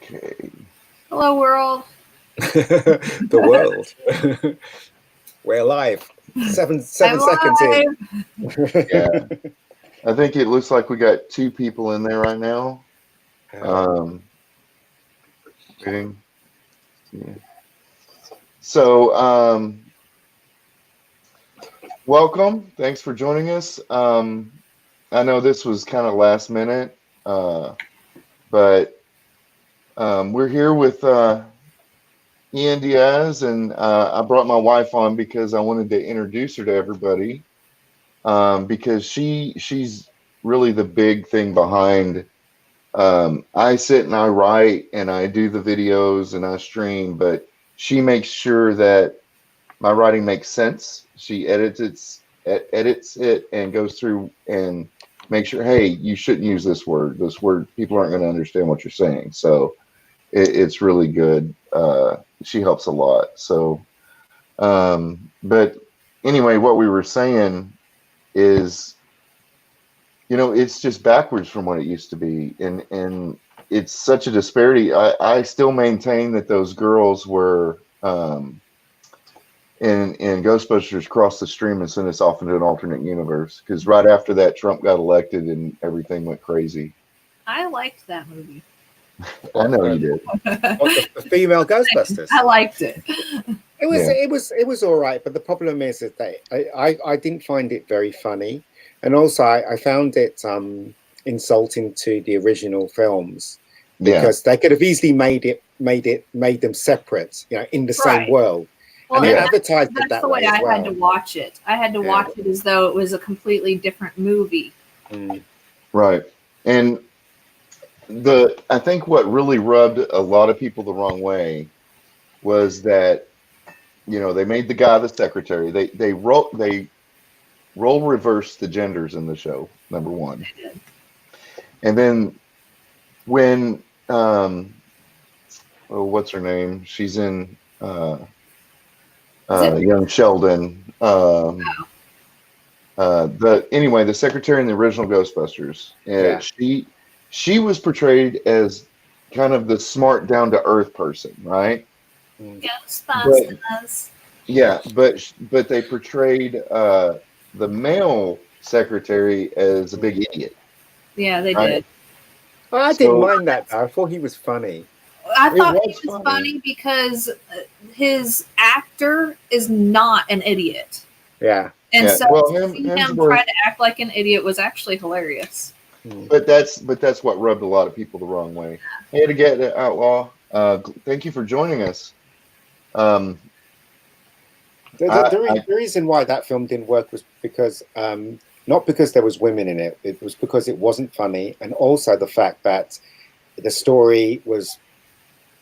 Okay. Hello, world. The world. We're live. Seven I'm seconds in. Yeah. I think it looks like we got 2 people in there right now. Waiting. Yeah. So, welcome. Thanks for joining us. I know this was kind of last minute, but we're here with Ian Diaz, and I brought my wife on because I wanted to introduce her to everybody, because she's really the big thing behind. I sit and I write and I do the videos and I stream, but she makes sure that my writing makes sense. She edits it and goes through and makes sure, hey, you shouldn't use this word. This word, people aren't going to understand what you're saying. So it's really good. She helps a lot. So, but anyway, what we were saying is, it's just backwards from what it used to be, and it's such a disparity. I still maintain that those girls were in Ghostbusters crossed the stream and sent us off into an alternate universe, because right after that Trump got elected and everything went crazy. I liked that movie. I know you did. The female Ghostbusters. I liked it. It was all right, but the problem is that I didn't find it very funny, and also I found it insulting to the original films, because they could have easily made them separate, in the same world. Well, and they advertised that's it that the way I as well. had to watch it. I had to watch it as though it was a completely different movie. Right. And I think what really rubbed a lot of people the wrong way was that, they made the guy the secretary. They role reversed the genders in the show, number one. And then when what's her name? She's in Young Sheldon. The secretary in the original Ghostbusters, she was portrayed as kind of the smart, down to earth person, right? Ghostbusters. But they portrayed the male secretary as a big idiot. Yeah, they did. I didn't mind that. I thought he was funny. I thought he was funny because his actor is not an idiot. Yeah. And so seeing him try to act like an idiot was actually hilarious. But that's what rubbed a lot of people the wrong way. Hey, to get Outlaw, thank you for joining us. The reason why that film didn't work was because not because there was women in it. It was because it wasn't funny, and also the fact that the story was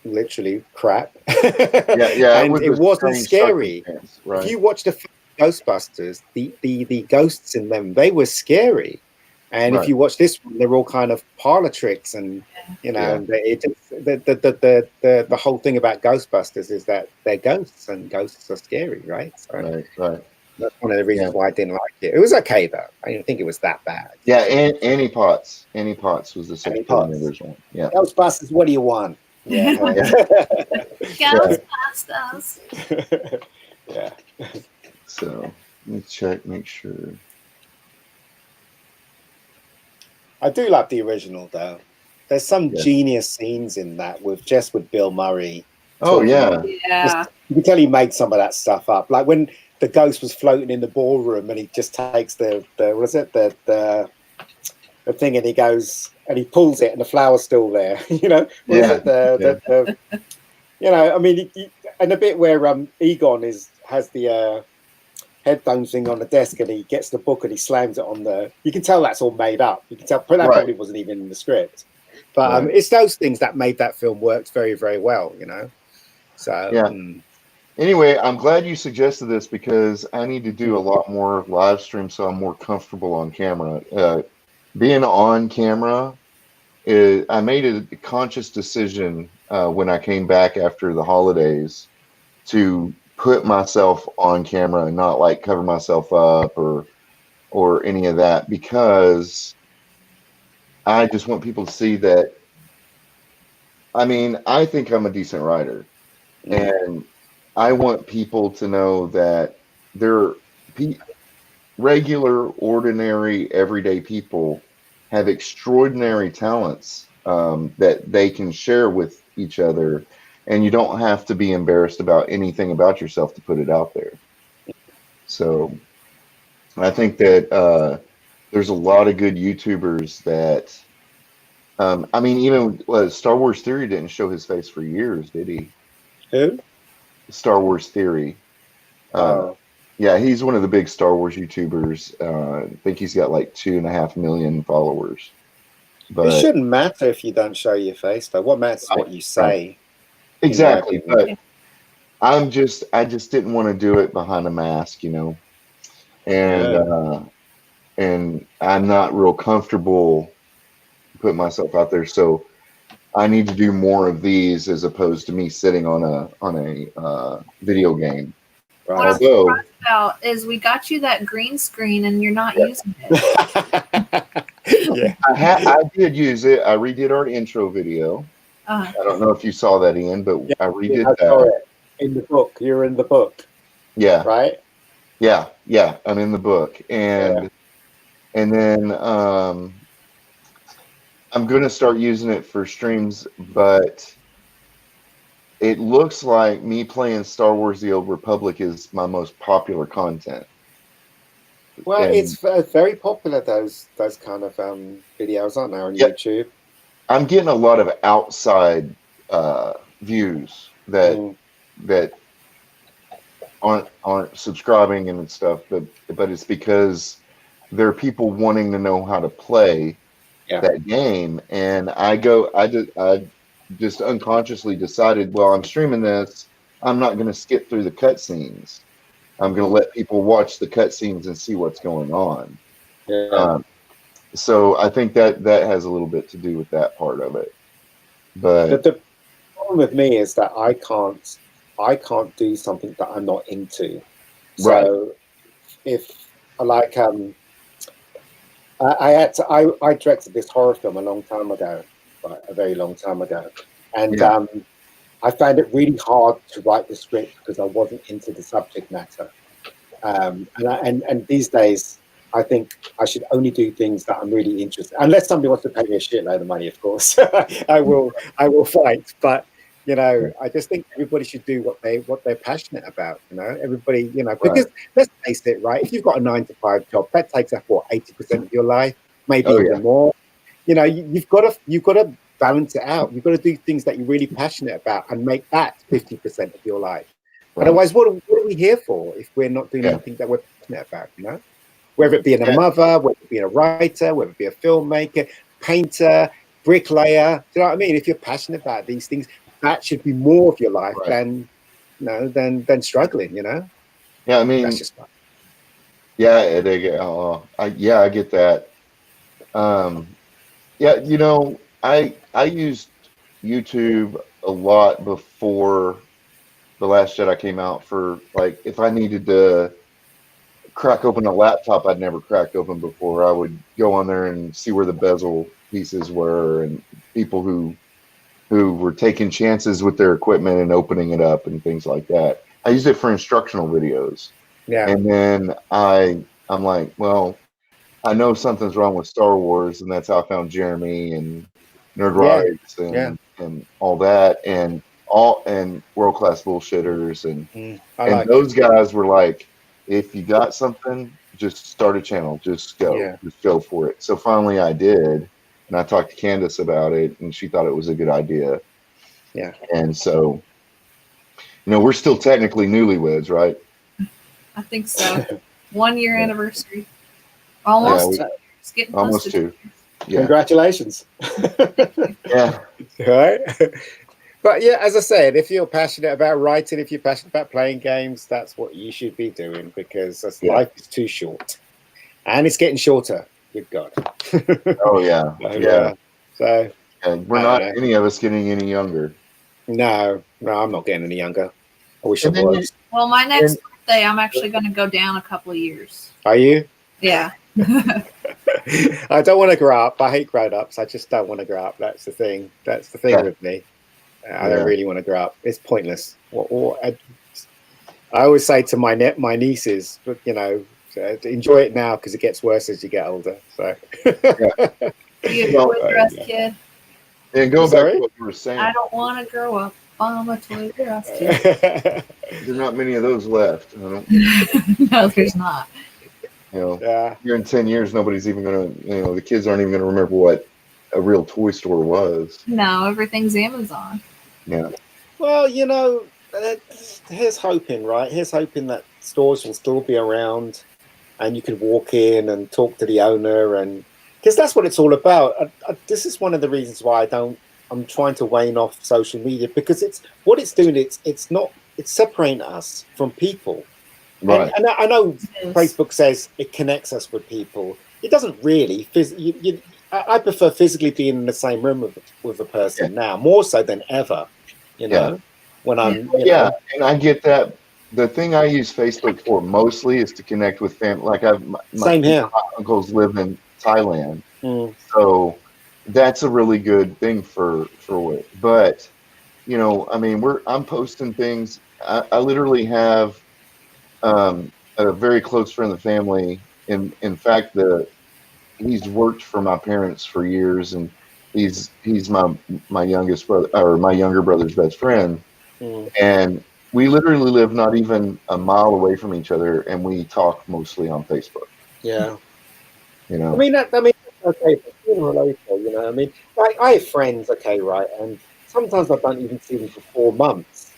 literally crap. And it wasn't scary. Right. If you watch the Ghostbusters, the ghosts in them, they were scary. And if you watch this one, they're all kind of parlor tricks, and the whole thing about Ghostbusters is that they're ghosts, and ghosts are scary, right? So right. That's one of the reasons why I didn't like it. It was okay though. I didn't think it was that bad. Yeah, and Annie Potts was the secretary in the original. Yeah. Ghostbusters, what do you want? Yeah. Ghostbusters. Yeah. So let me check, make sure. I do like the original though. There's some genius scenes in that with Bill Murray. Oh yeah. You can tell he made some of that stuff up. Like when the ghost was floating in the ballroom and he just takes the thing and he goes and he pulls it and the flower's still there. I mean, and the bit where Egon has the headphone thing on the desk and he gets the book and he slams it on you can tell that's all made up. You can tell that probably wasn't even in the script. But it's those things that made that film work very, very well, So anyway, I'm glad you suggested this because I need to do a lot more live streams so I'm more comfortable on camera. Being on camera, I made a conscious decision when I came back after the holidays to put myself on camera and not like cover myself up or any of that, because I just want people to see that I mean, I think I'm a decent writer, and I want people to know that they're regular, ordinary, everyday people have extraordinary talents that they can share with each other, and you don't have to be embarrassed about anything about yourself to put it out there. So I think that there's a lot of good YouTubers that. I mean, even Star Wars Theory didn't show his face for years, did he? Who? Star Wars Theory. Oh. Yeah, he's one of the big Star Wars YouTubers. I think he's got like 2.5 million followers. But It shouldn't matter if you don't show your face, though. What matters is what you say. exactly. In my opinion. But I just didn't want to do it behind a mask, you know, and I'm not real comfortable putting myself out there. So I need to do more of these as opposed to me sitting on a video game. What Right. I'm Although surprised about is we got you that green screen and you're not using it. Yeah. I did use it. I redid our intro video. I don't know if you saw that, Ian, but I redid I saw that. it in the book. You're in the book, Yeah, right? yeah. I'm in the book, and then I'm going to start using it for streams, but it looks like me playing Star Wars: The Old Republic is my most popular content. Well, And it's very popular, those kind of videos, aren't they, on Yep. YouTube? I'm getting a lot of outside views that that aren't subscribing and stuff, but it's because there are people wanting to know how to play that game, and I just unconsciously decided, well, I'm streaming this, I'm not going to skip through the cutscenes. I'm going to let people watch the cutscenes and see what's going on. Yeah. So I think that has a little bit to do with that part of it. But The problem with me is that I can't do something that I'm not into. So Right. if like I directed this horror film a long time ago, right, a very long time ago, and I found it really hard to write the script because I wasn't into the subject matter. And these days, I think I should only do things that I'm really interested. Unless somebody wants to pay me a shitload of money, of course, I will fight. But you know, I just think everybody should do what they're passionate about. You know, everybody, you know, because let's face it, right? If you've got a 9-to-5 job, that takes up 80% of your life, maybe even more. You know, you've got to balance it out. You've got to do things that you're really passionate about and make that 50% of your life. Right. Otherwise, what are we here for if we're not doing anything that we're passionate about? You know, whether it be a mother, whether it be a writer, whether it be a filmmaker, painter, bricklayer. Do you know what I mean? If you're passionate about these things, that should be more of your life than than struggling. You know. Yeah, I mean, that's just fun. Yeah, they get. I get that. Yeah, you know, I used YouTube a lot before The Last Jedi came out for, like, if I needed to crack open a laptop I'd never cracked open before, I would go on there and see where the bezel pieces were and people who were taking chances with their equipment and opening it up and things like that. I used it for instructional videos. Yeah. And then I'm like, well, I know something's wrong with Star Wars, and that's how I found Jeremy and Nerd Rights and all that, and World Class Bullshitters, and those guys were like, if you got something, just start a channel, just go for it. So finally I did, and I talked to Candace about it, and she thought it was a good idea. Yeah. And so, you know, we're still technically newlyweds, right? I think so. 1 year anniversary. Almost. It's getting almost close to 2. Yeah. Congratulations. Yeah. Right. But yeah, as I said, if you're passionate about writing, if you're passionate about playing games, that's what you should be doing, because life is too short, and it's getting shorter. Good God. Oh yeah. So we're not any of us getting any younger. No, I'm not getting any younger. I wish I was. Well, my next birthday, I'm actually going to go down a couple of years. Are you? Yeah. I don't want to grow up. I hate grown-ups. I just don't want to grow up. That's the thing. That's the thing with me. I don't really want to grow up. It's pointless. I always say to my nieces, but enjoy it now because it gets worse as you get older. So, You toy dress kid. And go back to what you were saying. I don't want to grow up. I'm a toy dress kid. There are not many of those left. No, there's not. Here in 10 years, nobody's even going to, the kids aren't even going to remember what a real toy store was. No, everything's Amazon. Yeah. Well, here's hoping, right? Here's hoping that stores will still be around and you can walk in and talk to the owner, and because that's what it's all about. This is one of the reasons why I'm trying to wane off social media, because it's doing. It's separating us from people. Right. And I know Facebook says it connects us with people. It doesn't really. I prefer physically being in the same room with a person now, more so than ever. When I'm and I get that. The thing I use Facebook for mostly is to connect with family. Like same here. My uncles live in Thailand, so that's a really good thing for it. But I'm posting things. I literally have a very close friend of the family. In fact, he's worked for my parents for years, and he's my youngest brother, or my younger brother's best friend. And we literally live not even a mile away from each other, and we talk mostly on Facebook. Yeah. I mean, okay, I have friends, okay, right, and sometimes I don't even see them for 4 months,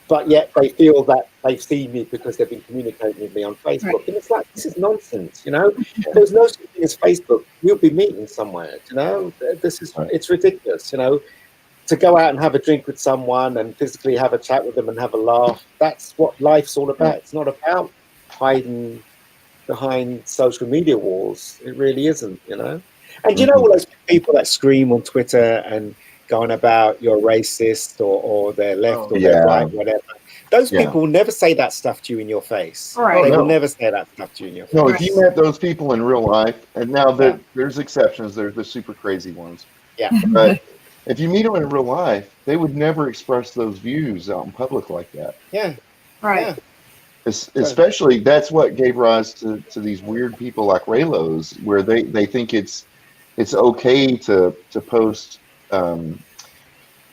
but yet they feel that they've seen me because they've been communicating with me on Facebook. Right. And it's like, this is nonsense, There's no such thing as Facebook. We'll be meeting somewhere, This is, it's ridiculous, To go out and have a drink with someone and physically have a chat with them and have a laugh. That's what life's all about. It's not about hiding behind social media walls. It really isn't, And all those people that scream on Twitter and going about you're racist or they're left or they're right, whatever. Those people will never say that stuff to you in your face. Right. They will never say that stuff to you in your face. No, if you met those people in real life, and now there's exceptions, there's the super crazy ones. Yeah. But if you meet them in real life, they would never express those views out in public like that. Yeah. Right. Yeah. Especially, that's what gave rise to these weird people like Raylos, where they think it's okay to post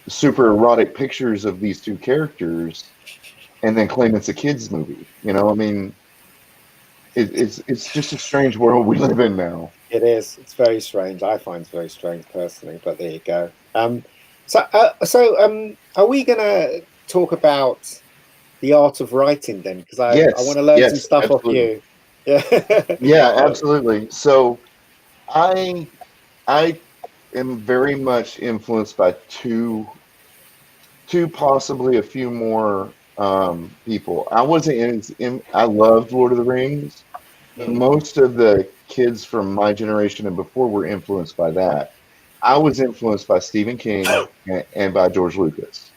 super erotic pictures of these two characters and then claim it's a kid's movie. It's just a strange world we live in now. It is. It's very strange. I find it very strange personally, but there you go. So are we going to talk about the art of writing then? Because I want to learn some stuff absolutely. off you. Yeah, absolutely. So I am very much influenced by two, possibly a few more people. I loved Lord of the Rings. Most of the kids from my generation and before were influenced by that. I was influenced by Stephen King and by George Lucas.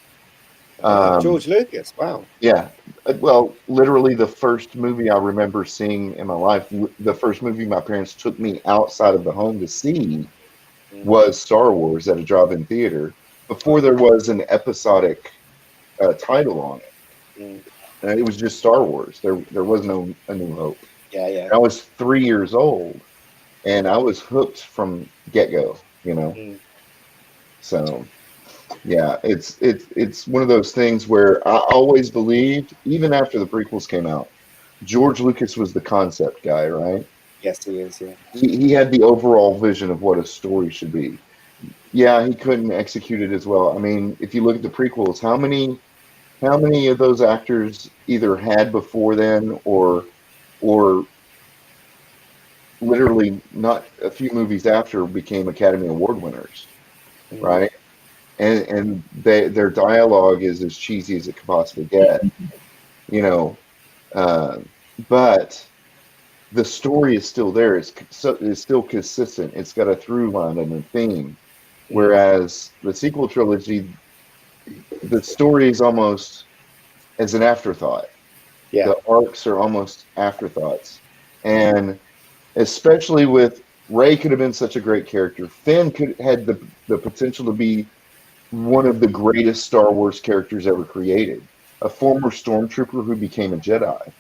George Lucas, wow. Yeah. Well, literally the first movie I remember seeing in my life, the first movie my parents took me outside of the home to see was Star Wars at a drive-in theater before there was an episodic title on it. And it was just Star Wars. There was no A New Hope. Yeah. I was 3 years old, and I was hooked from get-go, So, yeah, it's one of those things where I always believed, even after the prequels came out, George Lucas was the concept guy, right? Yes, he is, yeah. He had the overall vision of what a story should be. Yeah, he couldn't execute it as well. I mean, if you look at the prequels, how many of those actors either had before then or literally not a few movies after became Academy Award winners, right? And their dialogue is as cheesy as it could possibly get, but the story is still there. It's still consistent. It's got a through line and a theme. Whereas the sequel trilogy, the story is almost as an afterthought. Yeah. The arcs are almost afterthoughts. And especially with Rey could have been such a great character. Finn had the potential to be one of the greatest Star Wars characters ever created, a former stormtrooper who became a Jedi.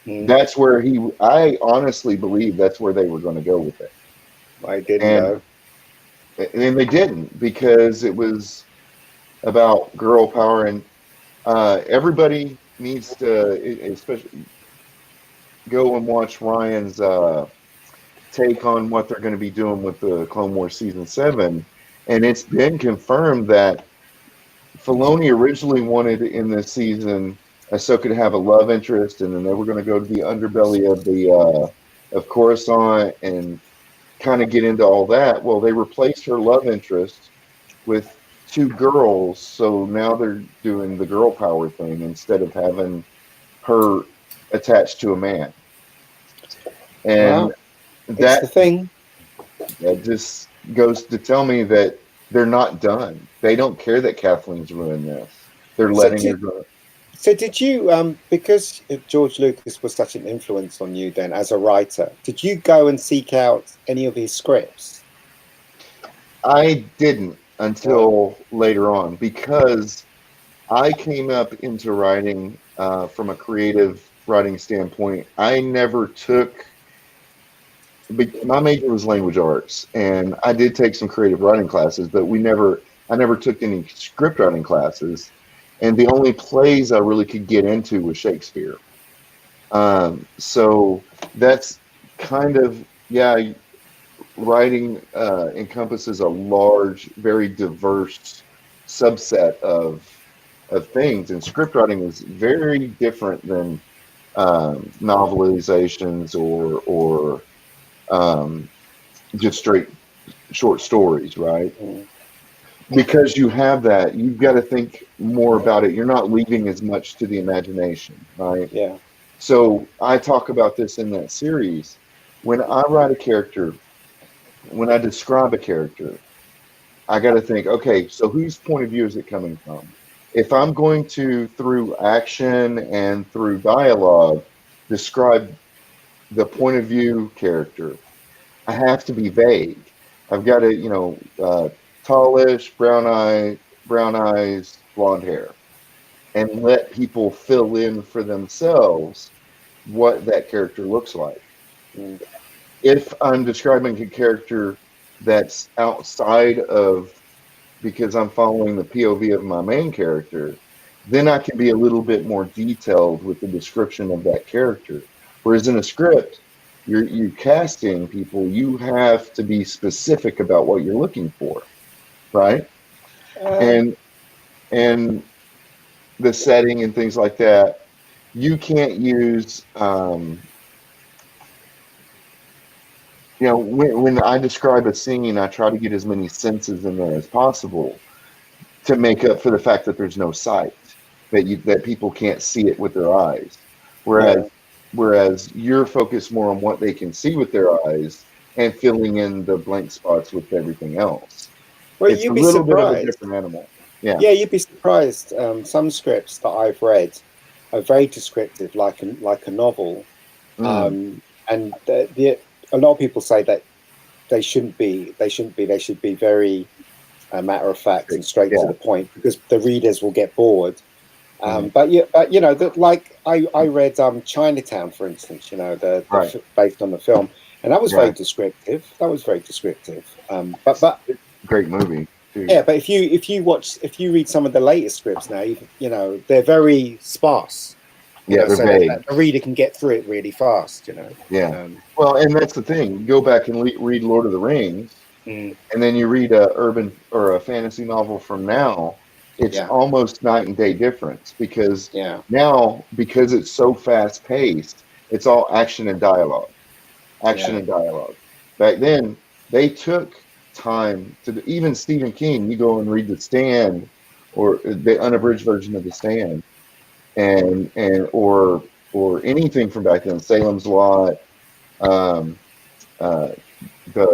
That's where I honestly believe that's where they were going to go with it. I didn't And know. and they didn't, because it was about girl power, and everybody needs to, especially, go and watch Ryan's take on what they're going to be doing with the Clone Wars season 7, and it's been confirmed that Filoni originally wanted in this season Ahsoka to have a love interest, and then they were going to go to the underbelly of the of Coruscant and kind of get into all that. Well, they replaced her love interest with 2 girls, so now they're doing the girl power thing instead of having her attached to a man. And Well, that's the thing. That just goes to tell me that they're not done. They don't care that Kathleen's ruined this. They're letting her go. So did you, because George Lucas was such an influence on you then as a writer, did you go and seek out any of his scripts? I didn't until later on, because I came up into writing from a creative writing standpoint. I never took, my major was language arts, and I did take some creative writing classes, but I never took any script writing classes. And the only plays I really could get into was Shakespeare. So that's kind of, writing encompasses a large, very diverse subset of things, and script writing is very different than novelizations or just straight short stories, right? Because you have that, you've got to think more about it. You're not leaving as much to the imagination, right? Yeah. So I talk about this in that series. When I write a character, when I describe a character, I got to think, okay, so whose point of view is it coming from? If I'm going to, through action and through dialogue, describe the point of view character, I have to be vague. I've got to, tallish, brown eyes, blonde hair, and let people fill in for themselves what that character looks like. If I'm describing a character that's outside of, because I'm following the POV of my main character, then I can be a little bit more detailed with the description of that character. Whereas in a script, you're casting people, you have to be specific about what you're looking for. Right. And the setting and things like that, you can't use, when I describe a scene, I try to get as many senses in there as possible to make up for the fact that there's no sight, that people can't see it with their eyes. Whereas you're focused more on what they can see with their eyes and filling in the blank spots with everything else. Well, it's you'd a be little surprised. bit of a different animal. Yeah, you'd be surprised. Some scripts that I've read are very descriptive, like a novel. And a lot of people say that they shouldn't be. They should be very matter of fact and straight to the point, because the readers will get bored. But like I read Chinatown, for instance. Based on the film, and that was very descriptive. But great movie. Yeah, but if you read some of the latest scripts now, they're very sparse. They're vague. That the reader can get through it really fast. Well, and that's the thing. You go back and read Lord of the Rings, and then you read a urban or a fantasy novel from now. It's almost night and day difference, because now, because it's so fast paced, it's all action and dialogue. And dialogue. Back then, they took time to, even Stephen King, you go and read The Stand, or the unabridged version of The Stand, and or anything from back then, Salem's Lot, The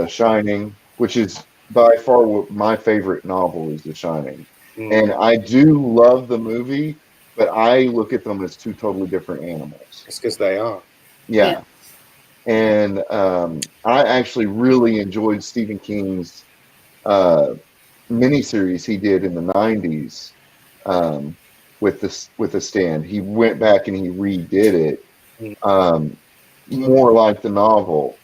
Shining, which is by far my favorite novel, is The Shining. And I do love the movie, but I look at them as 2 totally different animals. It's because they are. Yeah. And I actually really enjoyed Stephen King's miniseries he did in the '90s with the Stand. He went back and he redid it um, more like the novel,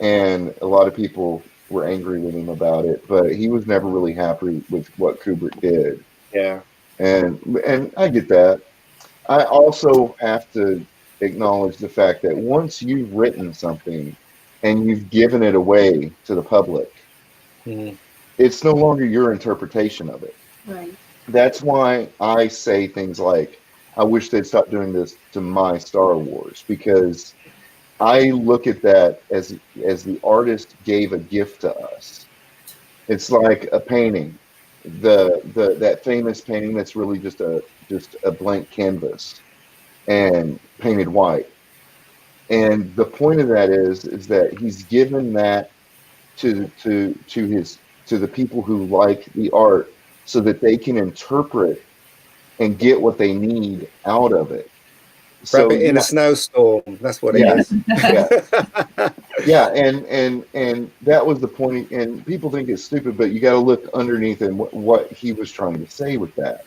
and a lot of people were angry with him about it. But he was never really happy with what Kubrick did, Yeah. and I get that. I also have to acknowledge the fact that once you've written something and you've given it away to the public, Mhm. it's no longer your interpretation of it. Right. That's why I say things like, I wish they'd stop doing this to my Star Wars, because I look at that as the artist gave a gift to us. It's like a painting. The that famous painting that's really just a blank canvas and painted white. And the point of that is that he's given that to the people who like the art so that they can interpret and get what they need out of it. So Rabbit in a snowstorm. That's what it yeah, is. yeah, yeah, and that was the point. And people think it's stupid, but you got to look underneath and what he was trying to say with that.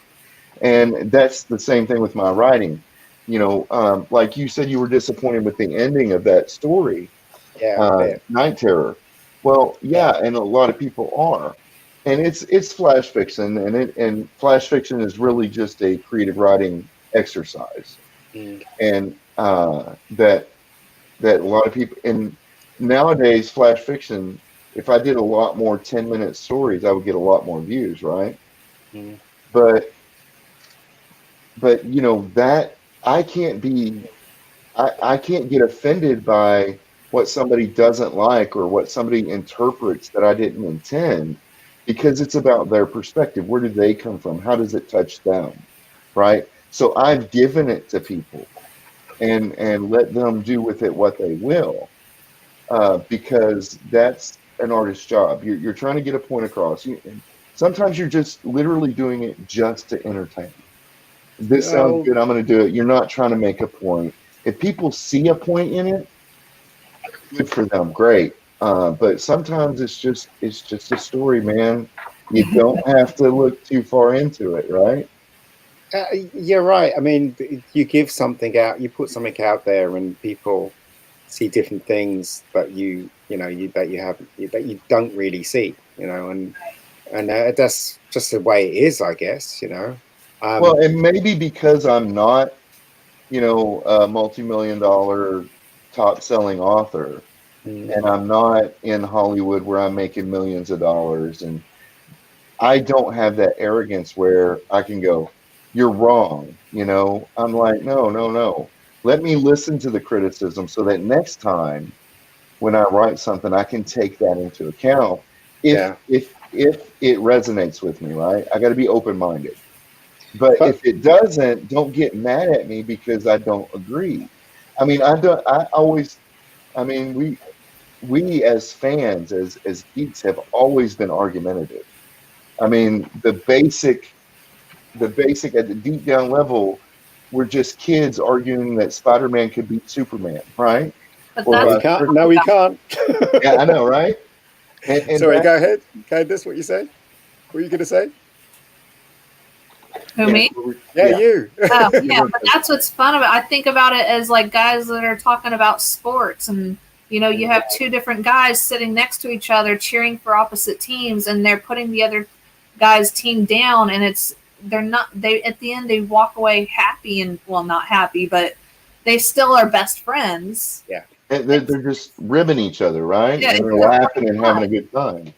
And that's the same thing with my writing. You know, like you said, you were disappointed with the ending of that story, Yeah, a bit. Night Terror. Well, yeah, and a lot of people are, and it's flash fiction, and flash fiction is really just a creative writing exercise, Mm. and that a lot of people, and nowadays flash fiction, if I did a lot more 10-minute stories, I would get a lot more views, right? Mm. But you know that I can't be I can't get offended by what somebody doesn't like or what somebody interprets that I didn't intend, because it's about their perspective. Where did they come from? How does it touch them? Right? So I've given it to people and let them do with it what they will, because that's an artist's job. You're trying to get a point across. Sometimes you're just literally doing it just to entertain. This sounds Oh, good, I'm going to do it. You're not trying to make a point. If people see a point in it, good for them, great. But sometimes it's just a story, man. You don't have to look too far into it, right? you're right. I mean, you give something out, you put something out there, and people see different things, but that you don't really see, and that's just the way it is, I guess. Well, and maybe because I'm not, a multi-million dollar top selling author, Mm. and I'm not in Hollywood where I'm making millions of dollars, and I don't have that arrogance where I can go, you're wrong. I'm like, no, no, no. Let me listen to the criticism so that next time when I write something, I can take that into account if Yeah. if it resonates with me, right? I got to be open-minded. But But if it doesn't, don't get mad at me because I don't agree. I mean, I don't. I always. I mean, we as fans, as geeks, have always been argumentative. I mean, the basic at the deep down level, we're just kids arguing that Spider-Man could beat Superman, right? But Or no, we that's vice can't. versa. No, we can't. Yeah, I know, right? And Sorry, that, go ahead. Go ahead. That's what you say. What are you going to say? who yeah, me. Yeah, yeah, you. Oh you yeah, were but that's what's fun about it. I think about it as like guys that are talking about sports, and you have two different guys sitting next to each other cheering for opposite teams, and they're putting the other guy's team down, and they're not they at the end they walk away happy, and well, not happy, but they still are best friends. Yeah. and they're just ribbing each other, right? Yeah, And they're it's laughing and having a good time.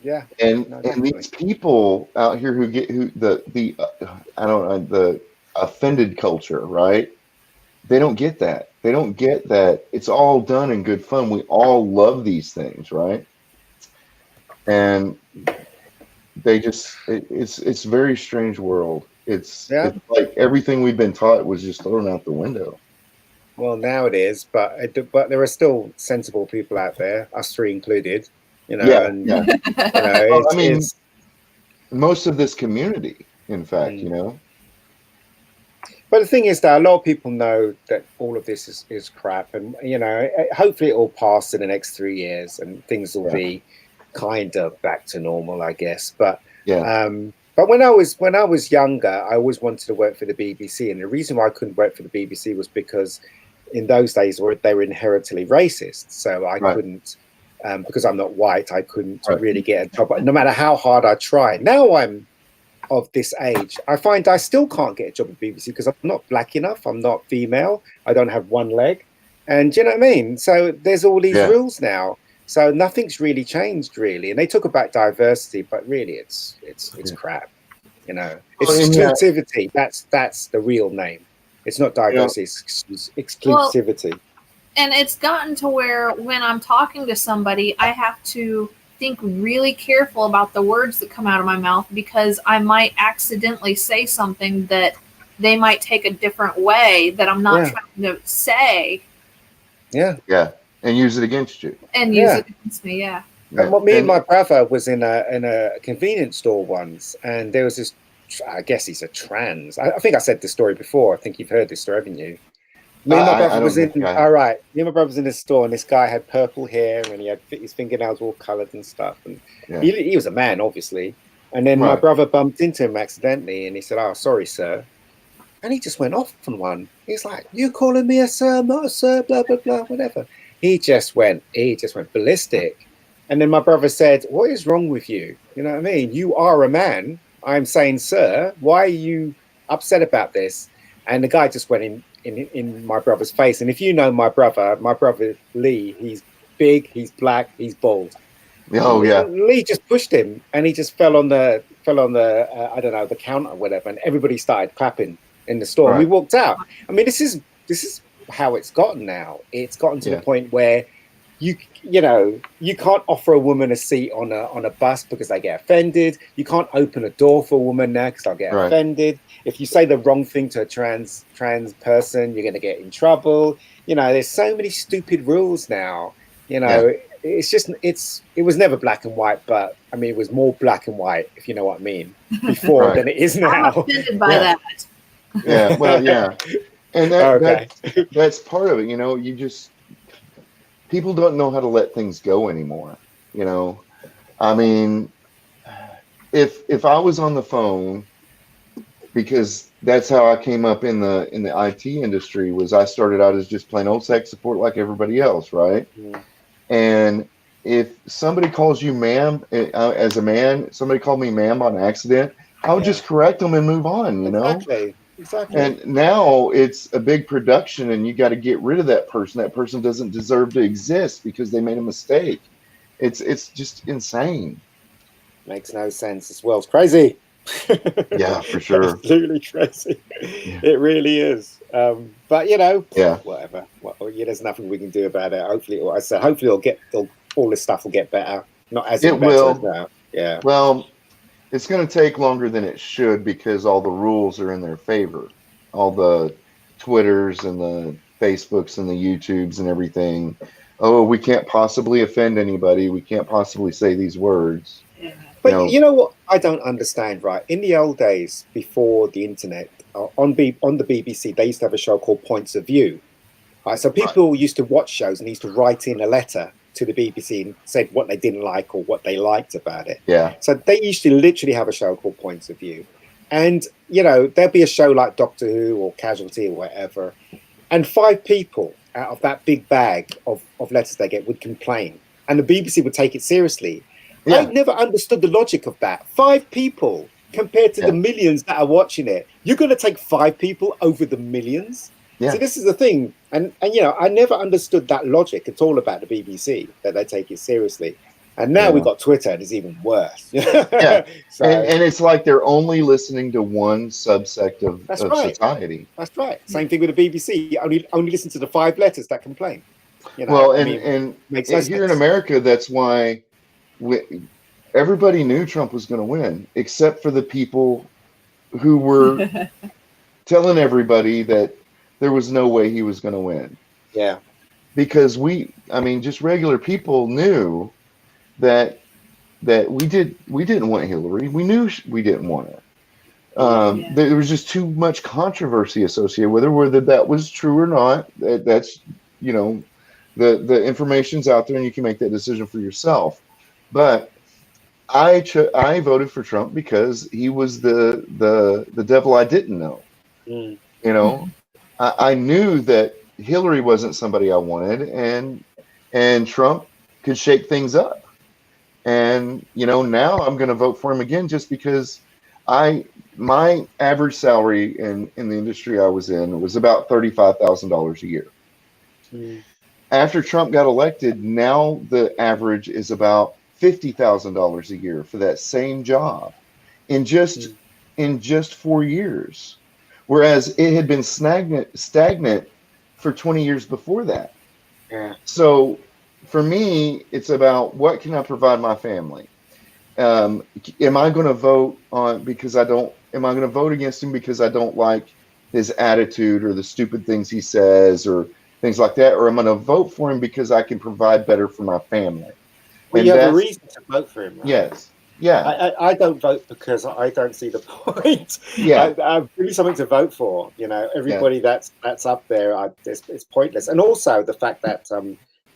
Yeah. And No, and definitely. these people out here who the I don't know, the offended culture, right? They don't get that. They don't get that it's all done in good fun. We all love these things, right? And it's a very strange world. Yeah. It's like everything we've been taught was just thrown out the window. Well, now it is, but there are still sensible people out there, us three included. Yeah, And yeah. Well, I it's mean, most of this community, in fact, mm. But the thing is that a lot of people know that all of this is crap, and hopefully it will pass in the next 3 years, and things will Yeah. be kind of back to normal, I guess. But Yeah. but when I was younger, I always wanted to work for the BBC, and the reason why I couldn't work for the BBC was because in those days they were inherently racist. So I Right. couldn't, because I'm not white, I couldn't Right. really get a job, no matter how hard I tried. Now I'm of this age, I find I still can't get a job at BBC because I'm not black enough, I'm not female, I don't have one leg, and do you know what I mean? So there's all these Yeah. rules now. So nothing's really changed, really. And they talk about diversity, but really, it's Yeah. crap. You know, Well, it's and exclusivity. That's the real name. It's not diversity. It's exclusivity. And it's gotten to where when I'm talking to somebody, I have to think really careful about the words that come out of my mouth, because I might accidentally say something that they might take a different way that I'm not Yeah. trying to say, Yeah. Yeah. And use it against you. and use Yeah. it against me. Yeah. Yeah. Me and And- my brother was in a convenience store once, and there was this. I guess he's a trans. I think I said this story before. I think you've heard this story, haven't you? Me and my I brother don't was in. think I have. All right, me and my brother was in this store, and this guy had purple hair, and he had his fingernails all coloured and stuff. And Yeah. he was a man, obviously. And then my Right. brother bumped into him accidentally, and he said, "Oh, sorry, sir." And he just went off on one. He's like, "You calling me a sir? I'm not a sir. Blah blah blah, whatever." He just went ballistic. And then my brother said, "What is wrong with you? You know what I mean? You are a man. I'm saying, sir, why are you upset about this?" And the guy just went in my brother's face. And if you know my brother Lee, he's big, he's black, he's bald. Oh yeah. Lee just pushed him, and he just fell on the I don't know, the counter or whatever, and everybody started clapping in the store. And we Right. walked out. I mean, this is how it's gotten now. It's gotten to Yeah. the point where you know, you can't offer a woman a seat on a bus because they get offended. You can't open a door for a woman now because they'll get Right. offended. If you say the wrong thing to a trans person, you're going to get in trouble. You know, there's so many stupid rules now. You know, it's just it was never black and white, but I mean, it was more black and white, if you know what I mean, before Right. than it is I'm now. offended by Yeah. that. Yeah. Well, yeah. And Okay. that's part of it. You know, people don't know how to let things go anymore. You know, I mean, if I was on the phone, because that's how I came up in the IT industry, was I started out as just plain old tech support like everybody else, right? Mm. And if somebody calls you ma'am, as a man, somebody called me ma'am on accident, I would Yeah. just correct them and move on, you know? Exactly. And now it's a big production, and you got to get rid of that person. That person doesn't deserve to exist because they made a mistake. It's just insane. Makes no sense. This world's crazy. Yeah, for sure. Absolutely crazy. Yeah. It really is. But you know, Yeah. whatever. Well, yeah, there's nothing we can do about it. Hopefully, all this stuff will get better. Not as It better will. as now. Yeah. Well, it's going to take longer than it should because all the rules are in their favor. All the Twitters and the Facebooks and the YouTubes and everything. Oh, we can't possibly offend anybody. We can't possibly say these words. Yeah. But No. you know what I don't understand, right? In the old days, before the internet, on the BBC, they used to have a show called Points of View. Right? So people used to watch shows and used to write in a letter to the BBC and say what they didn't like or what they liked about it. Yeah. So they used to literally have a show called Points of View. And, you know, there'd be a show like Doctor Who or Casualty or whatever. And 5 people out of that big bag of letters they get would complain. And the BBC would take it seriously. Yeah. I've never understood the logic of that. 5 people compared to Yeah. the millions that are watching it. You're going to take 5 people over the millions? Yeah. So this is the thing. And you know, I never understood that logic at all about the BBC, that they take it seriously. And now Yeah. we've got Twitter, and it's even worse. Yeah. So And it's like they're only listening to one subsect of That's right. society. that's right. Same thing with the BBC. Only listen to the 5 letters that complain. You know, Well, I and, mean, and makes no here in sense. America, that's why everybody knew Trump was going to win, except for the people who were telling everybody that there was no way he was going to win. Yeah. Because just regular people knew that we didn't want Hillary. We knew we didn't want her. Yeah. There was just too much controversy associated with her, whether that was true or not. That's, you know, the information's out there, and you can make that decision for yourself. But I voted for Trump because he was the devil I didn't know. Mm. You know, I knew that Hillary wasn't somebody I wanted, and Trump could shake things up. And now I'm going to vote for him again just because my average salary in the industry I was in was about $35,000 a year. Mm. After Trump got elected, now the average is about $50,000 a year for that same job in just 4 years, whereas it had been stagnant for 20 years before that. Yeah. So for me, it's about what can I provide my family. Am I going to vote on because I don't? Am I going to vote against him because I don't like his attitude or the stupid things he says or things like that, or I'm going to vote for him because I can provide better for my family? Well, And you have a that's reason to vote for him, right? yes, yeah, I don't vote because I don't see the point. yeah, I've really something to vote for. yeah, Everybody that's up there, it's pointless. And also the fact that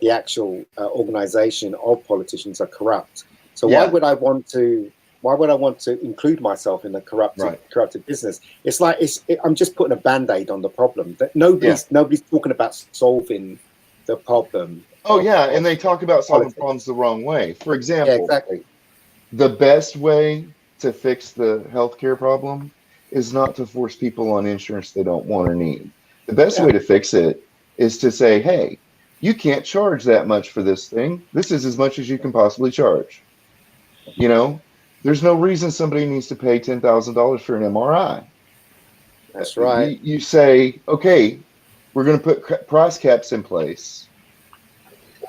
the actual organization of politicians are corrupt. So why yeah, would I want to? Why would I want to include myself in the right, corrupted business? It's like I'm just putting a band-aid on the problem. That yeah. nobody's talking about solving the problem. Oh yeah, and Of they talk about solving politics. problems the wrong way. For Yeah, example, exactly. the best way to fix the healthcare problem is not to force people on insurance they don't want or need. The best Yeah. way to fix it is to say, hey, you can't charge that much for this thing. This is as much as you can possibly charge. There's no reason somebody needs to pay $10,000 for an MRI. That's right. You say, okay, we're going to put price caps in place,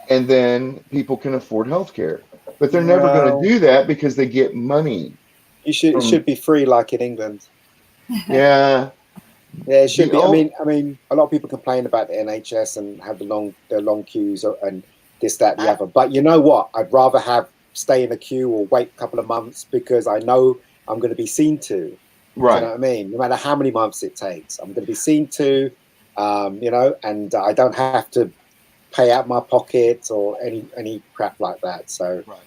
and then people can afford healthcare. But they're never going to No. do that because they get money. It should be free like in England. Yeah. Yeah, it should The be. o- I mean, a lot of people complain about the NHS and have the long queues and this, that, the other. But you know what? I'd rather stay in a queue or wait a couple of months because I know I'm going to be seen to. Do you know Right. what I mean? No matter how many months it takes, I'm going to be seen to. And I don't have to pay out my pocket or any crap like that. So, Right.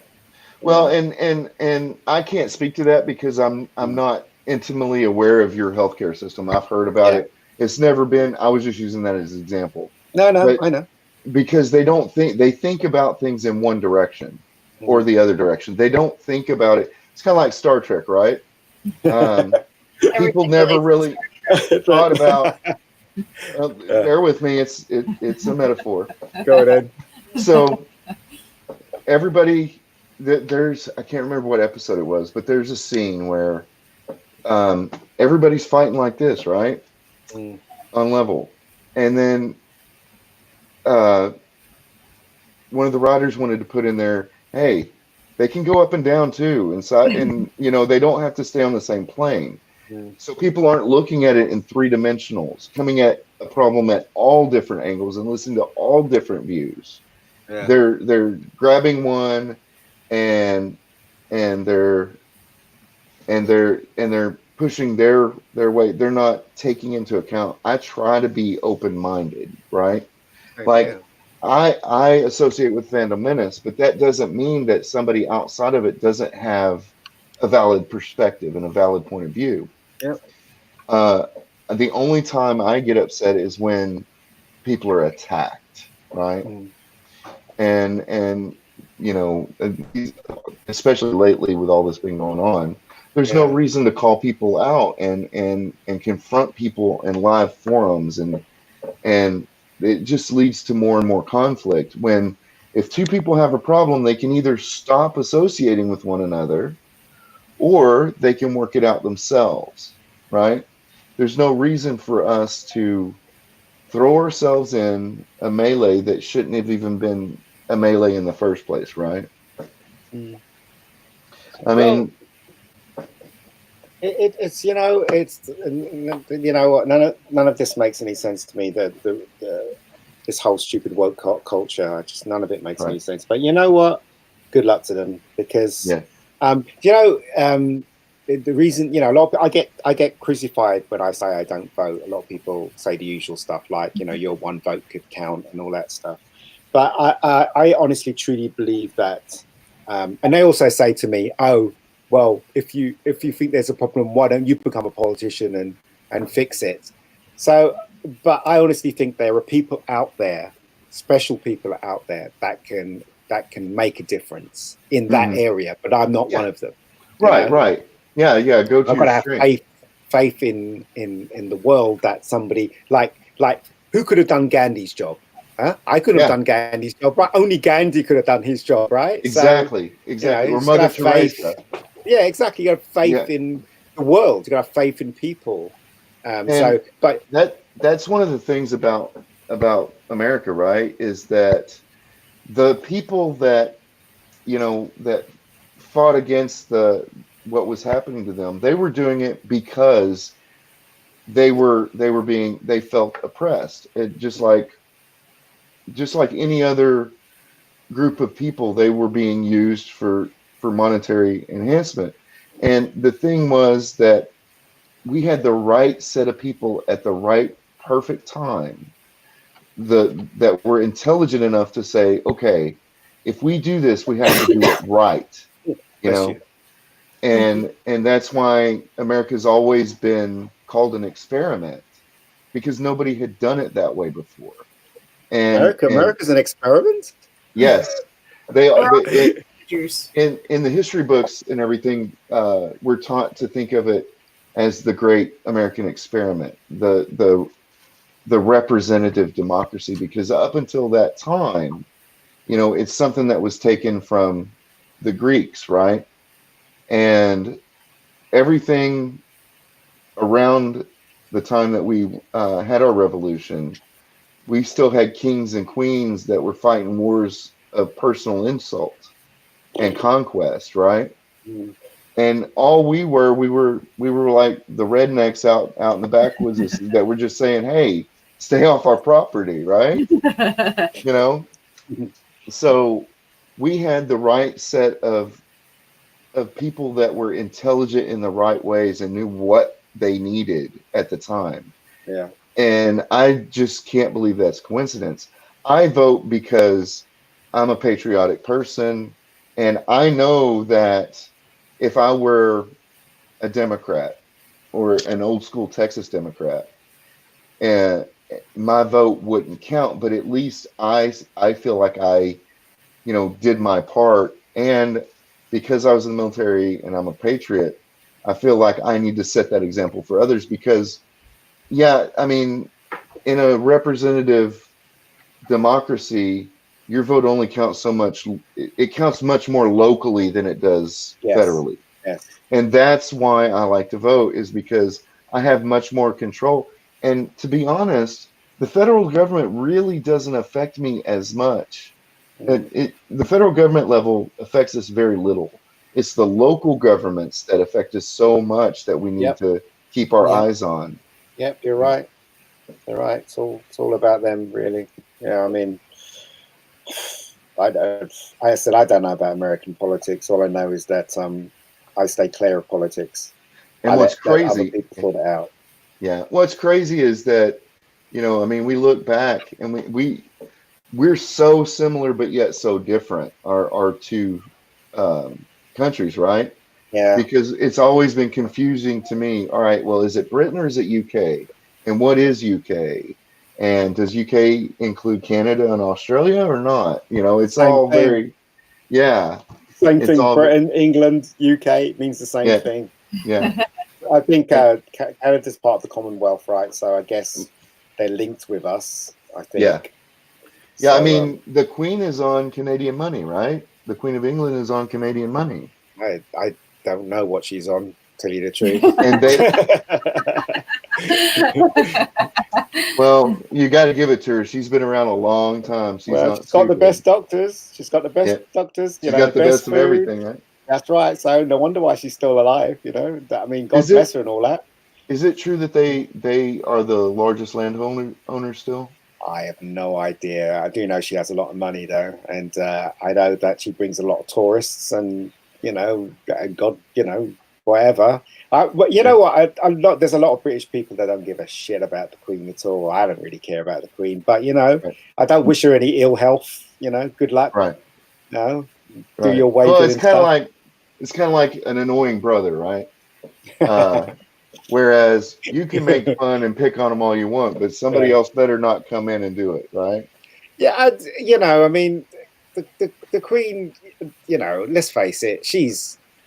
Well, and I can't speak to that because I'm not intimately aware of your healthcare system. I've heard about yeah. it. It's never been. I was just using that as an example. No, But I know. because they think about things in one direction or the other direction. They don't think about it. It's kind of like Star Trek, right? People Everything never relates really thought about. Bear with me. It's a metaphor. Go ahead. So everybody, there's I can't remember what episode it was, but there's a scene where everybody's fighting like this, right? On level, and then one of the writers wanted to put in there, hey, they can go up and down too inside, and they don't have to stay on the same plane. So people aren't looking at it in three dimensionals, coming at a problem at all different angles and listening to all different views. Yeah. They're grabbing one and they're pushing their way. They're not taking into account. I try to be open-minded, right? Like I associate with Phantom Menace, but that doesn't mean that somebody outside of it doesn't have a valid perspective and a valid point of view. Yep. The only time I get upset is when people are attacked, right? And especially lately with all this being going on, there's no reason to call people out and confront people in live forums, and it just leads to more and more conflict. When if two people have a problem, they can either stop associating with one another or they can work it out themselves, right? There's no reason for us to throw ourselves in a melee that shouldn't have even been a melee in the first place, right? I mean, it's what, none of this makes any sense to me. This whole stupid woke culture, just none of it makes any sense. But you know what? Good luck to them, because the reason, a lot of, I get crucified when I say I don't vote. A lot of people say the usual stuff like, your one vote could count and all that stuff. But I honestly, truly believe that And they also say to me, "Oh, well, if you think there's a problem, why don't you become a politician and fix it?" So, but I honestly think there are people out there, special people out there that can make a difference in that area. But I'm not one of them. Right, right. Yeah, yeah. Go to I've got your to have strength. faith in the world that somebody like who could have done Gandhi's job? Huh? I couldn't have done Gandhi's job, right? Only Gandhi could have done his job, right? Exactly, So, exactly. You know, Or Mother Teresa. Yeah, exactly. You have faith in the world. You got to have faith in people. But that's one of the things about America, right? Is that the people that that fought against what was happening to them, they were doing it because they felt oppressed. Just like any other group of people, they were being used for monetary enhancement. And the thing was that we had the right set of people at the right perfect time that were intelligent enough to say, okay, if we do this, we have to do it right, and that's why America's always been called an experiment, because nobody had done it that way before. And America's an experiment. Yes, in the history books and everything, we're taught to think of it as the great American experiment, the representative democracy, because up until that time, it's something that was taken from the Greeks, right? And everything around the time that we had our revolution, we still had kings and queens that were fighting wars of personal insult and conquest, right? Mm. And all we were like the rednecks out in the backwoods that were just saying, "Hey, stay off our property," right? So we had the right set of people that were intelligent in the right ways and knew what they needed at the time. Yeah. And I just can't believe that's coincidence. I vote because I'm a patriotic person, and I know that if I were a Democrat or an old school Texas Democrat, and my vote wouldn't count, but at least I feel like I, did my part. And because I was in the military and I'm a patriot, I feel like I need to set that example for others, because, yeah, I mean, in a representative democracy, your vote only counts so much. It counts much more locally than it does federally. Yes. And that's why I like to vote, is because I have much more control. And to be honest, the federal government really doesn't affect me as much. The federal government level affects us very little. It's the local governments that affect us so much that we need to keep our eyes on. Yep, you're right. You're right. It's all about them, really. Yeah, I mean, I said I don't know about American politics. All I know is that I stay clear of politics. And what's crazy, other people sort it out. Yeah, what's crazy is that, I mean, we look back and we're so similar but yet so different. Our two countries, right? Yeah. Because it's always been confusing to me. All right, well, is it Britain or is it UK? And what is UK? And does UK include Canada and Australia or not? It's Same all thing. very, Same thing. Britain, England, UK means the same thing. Yeah. I think Canada's part of the Commonwealth, right? So I guess they're linked with us, I think. Yeah. Yeah, So, I mean, the Queen is on Canadian money, right? The Queen of England is on Canadian money. I don't know what she's on, to tell you the truth. And well, you got to give it to her. She's been around a long time. She's got the best doctors. She's got the best doctors. She's got the best of everything, right? That's right. So no wonder why she's still alive. I mean, God bless her and all that. Is it true that they are the largest landowner still? I have no idea. I do know she has a lot of money though, and I know that she brings a lot of tourists, and God, whatever. But you know what? There's a lot of British people that don't give a shit about the Queen at all. I don't really care about the Queen, but I don't wish her any ill health. Good luck. Right. No, do Right. your Well, waving it's and kind of stuff. like an annoying brother, right? Uh, whereas you can make fun and pick on them all you want, but somebody Yeah. else better not come in and do it, right? Yeah, you know, I mean, the Queen, you know, let's face it,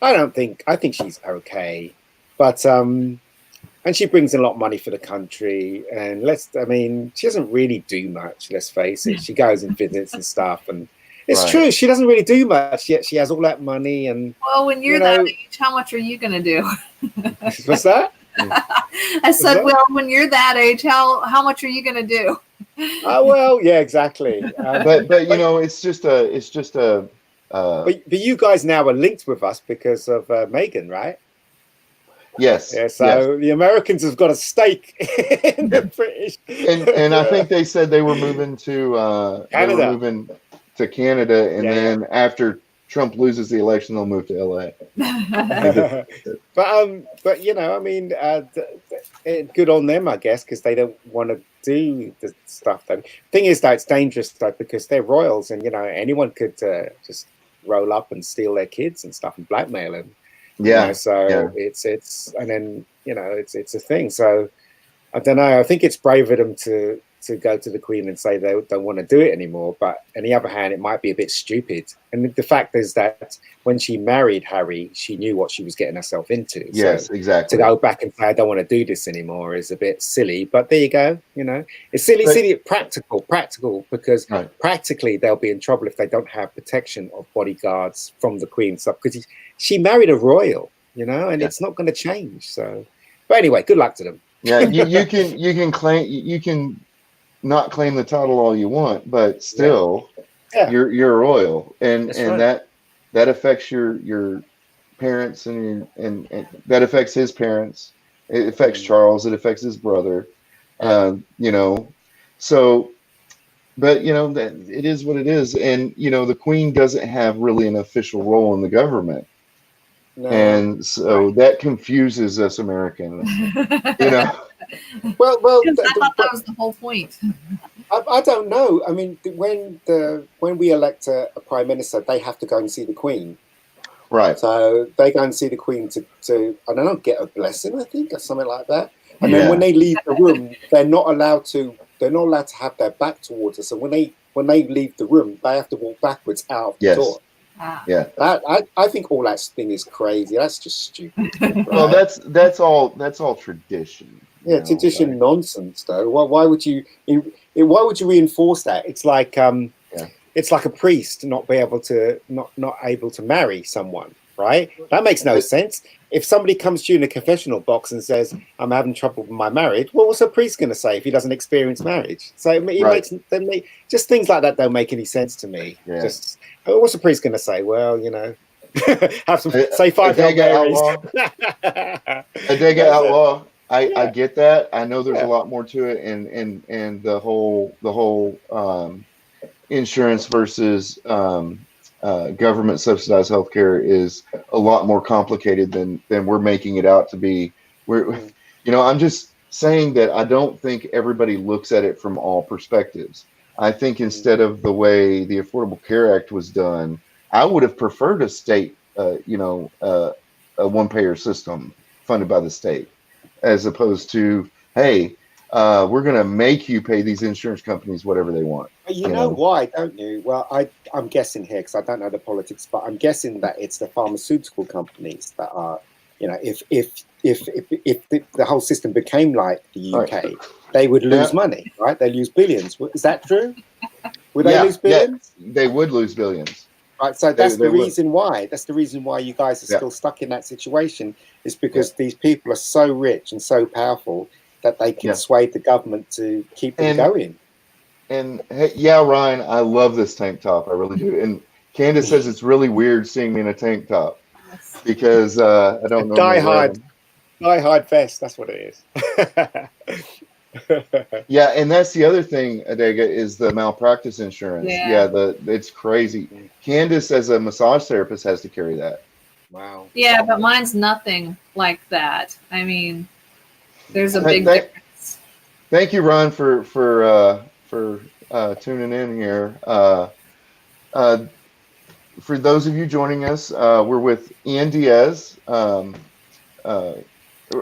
I think she's okay, but and she brings in a lot of money for the country, and I mean, she doesn't really do much. Let's face it, she goes and visits and stuff, and it's Right. true, she doesn't really do much. Yet she has all that money, and Well, when you're you that know, age, how much are you going to do? what's that? I said, that? well, when you're that age, how much are you going to do? Oh well, yeah, exactly. But you know, it's just a But you guys now are linked with us because of Megan, right? yes, Yeah, yes. so the Americans have got a stake in the British. And I think they said they were moving to Canada. Canada, and Yeah, yeah. then after Trump loses the election, they'll move to LA. But you know, I mean, good on them, I guess, because they don't want to do the stuff. Thing is, though, it's dangerous though because they're royals, and you know, anyone could just roll up and steal their kids and stuff and blackmail them. You know, Yeah, so yeah. it's and then you know it's a thing. So I don't know. I think it's brave of them to go to the Queen and say they don't want to do it anymore. But on the other hand, it might be a bit stupid. And the fact is that when she married Harry, she knew what she was getting herself into. Yes, So exactly. to go back and say I don't want to do this anymore is a bit silly. But there you go. You know, it's silly, practical, because Right. practically they'll be in trouble if they don't have protection of bodyguards from the Queen stuff because she married a royal, you know, and it's not going to change. So, but anyway, good luck to them. Yeah, you can not claim the title all you want, but still, you're royal, and That's and right. that affects your parents, and that affects his parents. It affects Charles. It affects his brother. You know, so. But you know that it is what it is, and you know the Queen doesn't have really an official role in the government, No. and so that confuses us Americans. You know. Well, I thought that was the whole point. I don't know. I mean, when we elect a prime minister, they have to go and see the Queen. Right. So they go and see the Queen to I don't know, get a blessing, I think, or something like that. And then when they leave the room, they're not allowed to have their back towards us. And when they leave the room, they have to walk backwards out of the door. Yeah. I think all that thing is crazy. That's just stupid. Right? Well, that's all tradition. Yeah, tradition nonsense though. Why would you reinforce that? It's like it's like a priest not able to marry someone, right? That makes no sense. If somebody comes to you in a confessional box and says, "I'm having trouble with my marriage," well, what's a priest going to say if he doesn't experience marriage? So it makes just things like that don't make any sense to me. Yeah. Just what's a priest going to say? Well, you know, have some say 5 Hail Marys. A Dega outlaw. I get that. I know there's a lot more to it, and the whole insurance versus government subsidized healthcare is a lot more complicated than we're making it out to be. I'm just saying that I don't think everybody looks at it from all perspectives. I think instead of the way the Affordable Care Act was done, I would have preferred a state, a one-payer system funded by the state, as opposed to, hey, we're going to make you pay these insurance companies whatever they want. You know why, don't you? Well, I'm guessing here because I don't know the politics, but I'm guessing that it's the pharmaceutical companies that are, you know, if the whole system became like the UK, they would lose money, right? They lose billions. Is that true? Would they lose billions? Yeah, they would lose billions. Right, so that's the reason why. That's the reason why you guys are still stuck in that situation, is because these people are so rich and so powerful that they can sway the government to keep them going. And hey, Ryan, I love this tank top. I really do. And Candace says it's really weird seeing me in a tank top because I don't know. Die hard vest. That's what it is. Yeah, and that's the other thing, Adega, is the malpractice insurance. It's crazy. Candace, as a massage therapist, has to carry that. Wow. Yeah, but mine's nothing like that. I mean, there's a big difference. Thank you, Ron, for tuning in here. for those of you joining us, we're with Ian Diaz.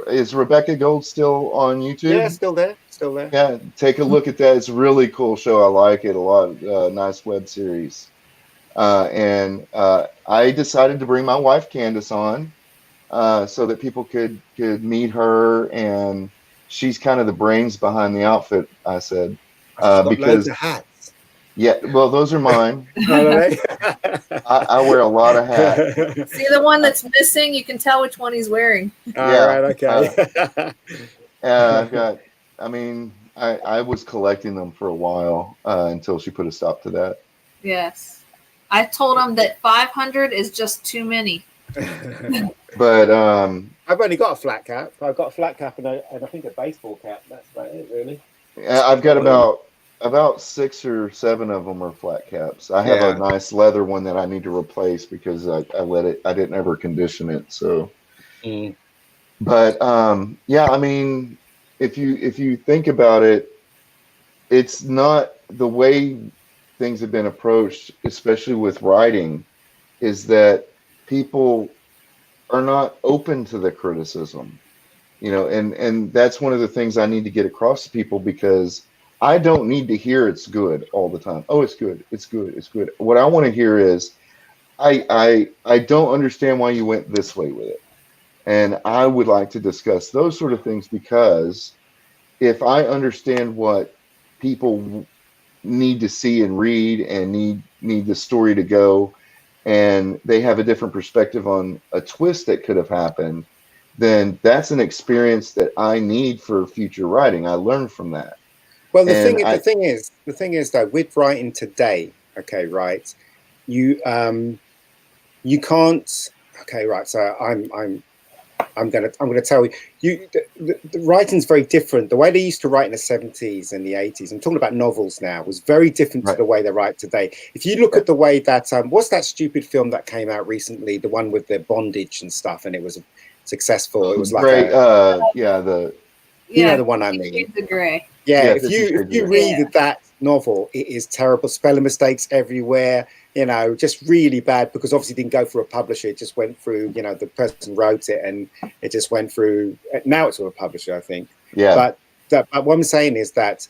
Is Rebecca Gold still on YouTube? Yeah, still there, still there. Yeah, take a look at that. It's a really cool show. I like it a lot. Nice web series. And I decided to bring my wife Candace on so that people could meet her, and she's kind of the brains behind the outfit. I said She's got loads because of hats. yeah, well, those are mine. I wear a lot of hats. See the one that's missing? You can tell which one he's wearing. All right, okay. I've got. I mean, I was collecting them for a while until she put a stop to that. Yes. I told him that 500 is just too many. But I've only got a flat cap. I've got a flat cap and I think a baseball cap. That's about it, really. I've got about 6 or 7 of them are flat caps. I have a nice leather one that I need to replace because I didn't ever condition it. So, but yeah, I mean, if you think about it, it's not the way things have been approached, especially with writing, is that people are not open to the criticism, and that's one of the things I need to get across to people, because I don't need to hear it's good all the time. Oh, it's good. It's good. It's good. What I want to hear is, I don't understand why you went this way with it. And I would like to discuss those sort of things, because if I understand what people need to see and read and need the story to go, and they have a different perspective on a twist that could have happened, then that's an experience that I need for future writing. I learn from that. Well, the thing is though, with writing today, okay, right, you can't. Okay, right. So I'm gonna tell you, the writing's very different. The way they used to write in the 70s and the 80s, I'm talking about novels now, was very different to the way they write today. If you look at the way that what's that stupid film that came out recently, the one with the bondage and stuff, and it was successful. It was like the one I mean. Shades of Grey. Yeah, if you read that novel, it is terrible. Spelling mistakes everywhere. Just really bad, because obviously it didn't go through a publisher. It just went through, the person wrote it, and it just went through. Now it's with a publisher, I think. Yeah. But what I'm saying is that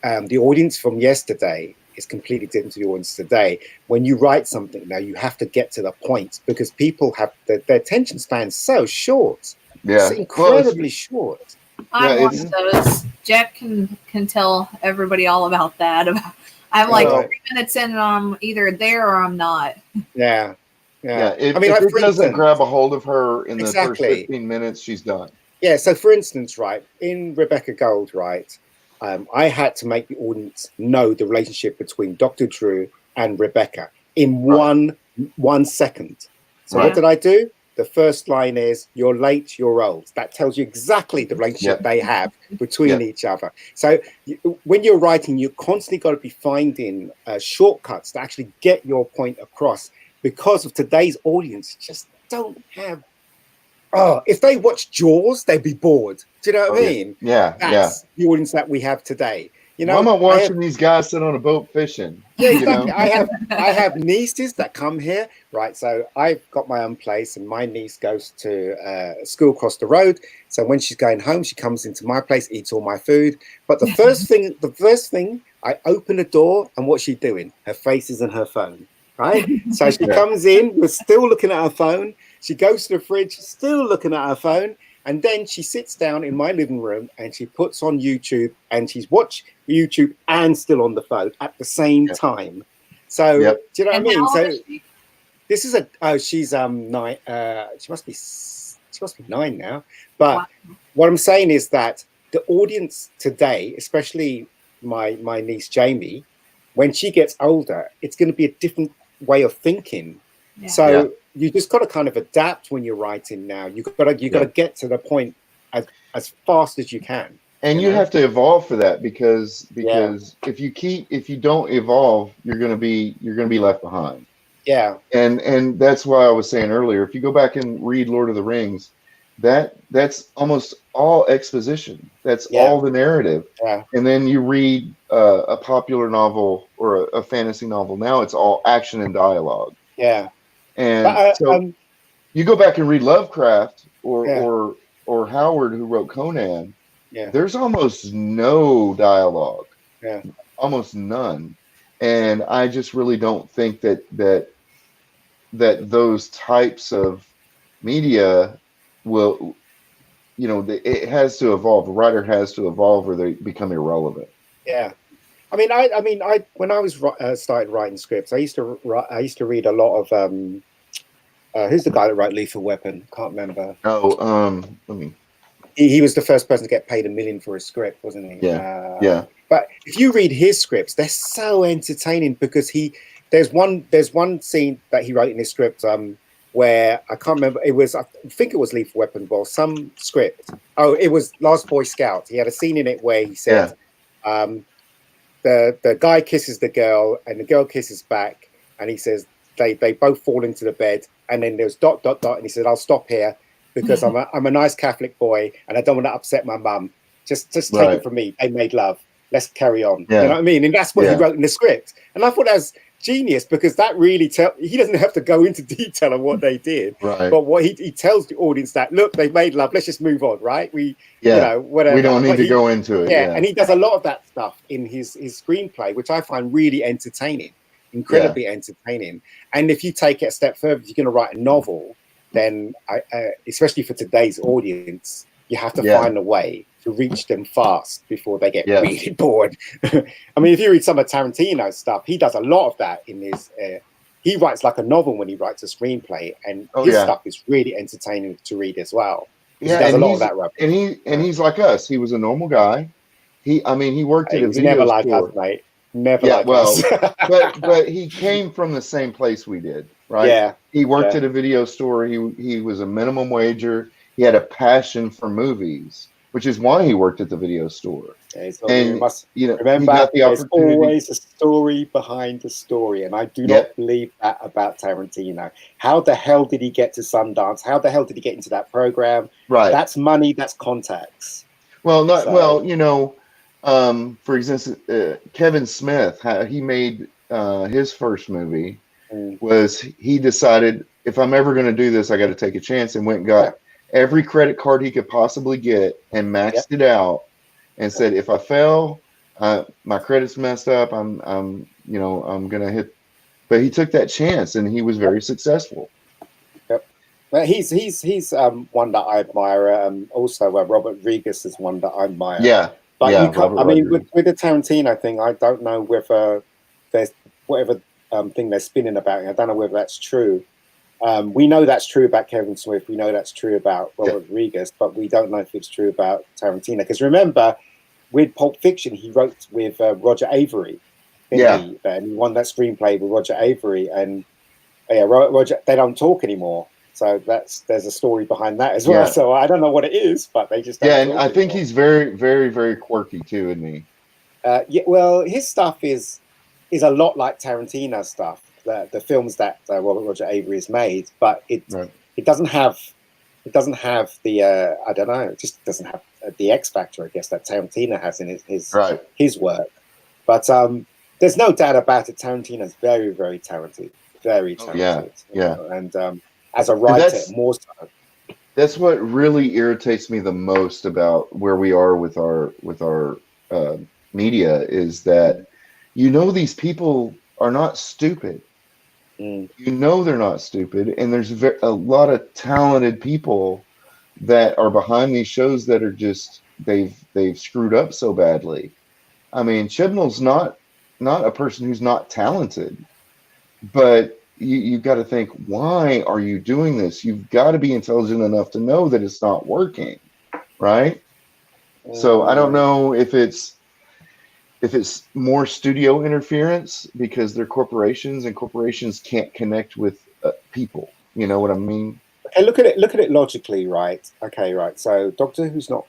the audience from yesterday is completely different to the audience today. When you write something now, you have to get to the point, because people have their attention span so short. Yeah. It's incredibly short. I'm one of those. Jack can tell everybody all about that. I'm like 3 minutes in, and I'm either there or I'm not. Yeah. If it doesn't grab a hold of her in the first 15 minutes, she's done. Yeah. So, for instance, right, in Rebecca Gold, right, I had to make the audience know the relationship between Dr. Drew and Rebecca in one second. So what did I do? The first line is, "You're late, you're old." That tells you exactly the relationship they have between each other. So when you're writing, you constantly got to be finding shortcuts to actually get your point across, because of today's audience just don't have. If they watch Jaws, they'd be bored. Do you know what I mean? Yeah. That's the audience that we have today. Why am I watching these guys sit on a boat fishing? Yeah, exactly. I have nieces that come here, right? So I've got my own place, and my niece goes to school across the road. So when she's going home, she comes into my place, eats all my food. But the first thing, I open the door, and what's she doing? Her face is on her phone, right? So she comes in, we're still looking at her phone. She goes to the fridge, still looking at her phone. And then she sits down in my living room and she puts on YouTube, and she's watched YouTube and still on the phone at the same time. So do you know what I mean? So this is she's 9. She must be 9 now. But what I'm saying is that the audience today, especially my niece Jamie, when she gets older, it's going to be a different way of thinking. Yeah. So you just got to kind of adapt when you're writing now. You got to get to the point as fast as you can. And you have to evolve for that, because if you don't evolve, you're going to be left behind. Yeah. And that's why I was saying earlier, if you go back and read Lord of the Rings, that's almost all exposition. That's all the narrative. Yeah. And then you read a popular novel or a fantasy novel. Now it's all action and dialogue. Yeah. And But, so you go back and read Lovecraft Yeah. or Howard, who wrote Conan. Yeah. There's almost no dialogue, Yeah. almost none, and I just really don't think that those types of media will, it has to evolve. The writer has to evolve, or they become irrelevant. Yeah. I when I was started writing scripts, I used to read a lot of who's the guy that wrote Lethal Weapon? Can't remember. Oh, let me. He was the first person to get paid $1 million for a script, wasn't he? Yeah. But if you read his scripts, they're so entertaining because there's one scene that he wrote in his script where I can't remember. I think it was Lethal Weapon or some script. Oh, it was Last Boy Scout. He had a scene in it where he said, the guy kisses the girl and the girl kisses back, and he says they both fall into the bed, and then there's ... and he said, "I'll stop here because I'm a nice Catholic boy and I don't want to upset my mum. Just take it from me. They made love. Let's carry on." Yeah. You know what I mean? And that's what he wrote in the script. And I thought that was genius because that really he doesn't have to go into detail on what they did. Right. But what he tells the audience that, look, they made love. Let's just move on, right? Whatever. We don't need to go into it. Yeah. And he does a lot of that stuff in his screenplay, which I find really entertaining, incredibly entertaining. And if you take it a step further, if you're going to write a novel, then especially for today's audience, you have to find a way to reach them fast before they get really bored. I mean, if you read some of Tarantino's stuff, he does a lot of that in his. He writes like a novel when he writes a screenplay, and his stuff is really entertaining to read as well. Yeah, he does a lot of that rubbish. And he's like us. He was a normal guy. He worked at a video never store. Like us, mate. Never like us. but he came from the same place we did, right? Yeah. He worked at a video store. He was a minimum wager. He had a passion for movies, which is why he worked at the video store. Yeah, and remember, he got the there's opportunity. Always a story behind the story, and I do not believe that about Tarantino. How the hell did he get to Sundance? How the hell did he get into that program? Right. That's money. That's contacts. Well, for instance, Kevin Smith, he made his first movie. Was he decided, if I'm ever going to do this, I got to take a chance, and went and got every credit card he could possibly get and maxed it out, and said, if I fail, my credit's messed up. I'm gonna hit. But he took that chance, and he was very successful. Yep. Well, he's one that I admire. Also, Robert Rodriguez is one that I admire. Yeah. But you can't, I mean, with the Tarantino thing, I don't know whether there's whatever thing they're spinning about it. I don't know whether that's true. We know that's true about Kevin Smith. We know that's true about Robert Rodriguez, but we don't know if it's true about Tarantino. Because remember, with Pulp Fiction, he wrote with Roger Avery. And he won that screenplay with Roger Avery. And Roger, they don't talk anymore. So there's a story behind that as well. So I don't know what it is, but they just don't and I think he's very, very, very quirky too, isn't he? Well, his stuff is a lot like Tarantino stuff. The films that Roger Avery has made, but it doesn't have the I don't know, it just doesn't have the X factor, I guess, that Tarantino has in his work. But there's no doubt about it. Tarantino's very, very talented, very talented. And as a writer, more so. That's what really irritates me the most about where we are with our media is that these people are not stupid. They're not stupid, and there's a lot of talented people that are behind these shows that are just they've screwed up so badly. I mean, Chibnall's not a person who's not talented, but you've got to think, why are you doing this? You've got to be intelligent enough to know that it's not working, right? So I don't know if it's more studio interference because they're corporations and corporations can't connect with people. You know what I mean? Okay, look at it logically, right? Okay, right. So Doctor Who's not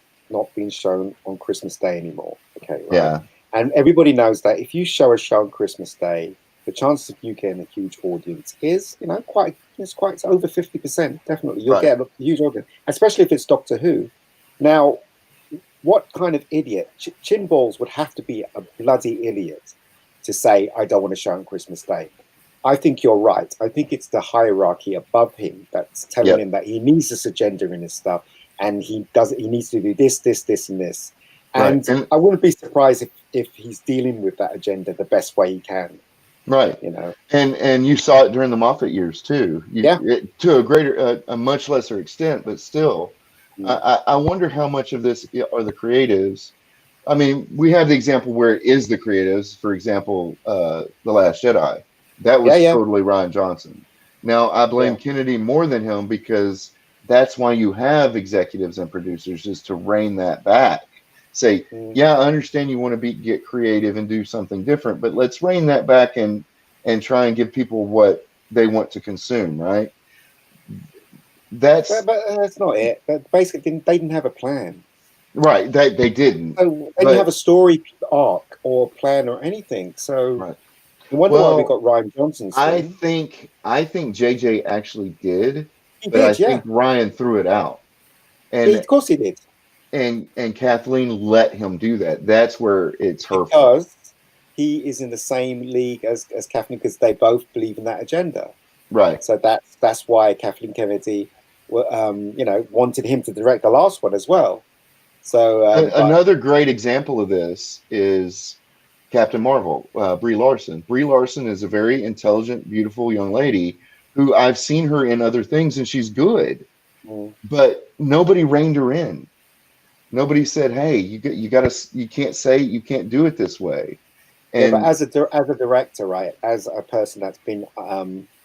being shown on Christmas Day anymore. Okay, right? Yeah. And everybody knows that if you show a show on Christmas Day, the chances of you getting a huge audience is, quite over 50%. Definitely, you'll get a huge audience, especially if it's Doctor Who. Now, what kind of idiot? Chin Balls would have to be a bloody idiot to say, I don't want to show on Christmas Day. I think you're right. I think it's the hierarchy above him that's telling Yep. him that he needs this agenda in his stuff, and he needs to do this, this, this, and this. And, Right. And I wouldn't be surprised if he's dealing with that agenda the best way he can. right. You know. And you saw it during the Moffat years too. Yeah. To a much lesser extent, but still, I wonder how much of this are the creatives. I mean, we have the example where it is the creatives. For example, The Last Jedi. That was totally Rian Johnson. Now, I blame Kennedy more than him because that's why you have executives and producers, is to rein that back. Say, yeah, I understand you want to get creative and do something different, but let's rein that back and try and give people what they want to consume, right? But that's not it. But basically, they didn't have a plan. Right, they didn't. So they didn't have a story arc or plan or anything. So right. I wonder why we got Rian Johnson's thing. I think JJ actually did, I think Ryan threw it out. And of course he did. And Kathleen let him do that. That's where it's her fault. Because he is in the same league as Kathleen, because they both believe in that agenda. Right. So that's why Kathleen Kennedy, wanted him to direct the last one as well. So another great example of this is Captain Marvel, Brie Larson. Brie Larson is a very intelligent, beautiful young lady who I've seen her in other things, and she's good. But nobody reined her in. Nobody said, "Hey, you can't do it this way." And but as a director, right, as a person that's been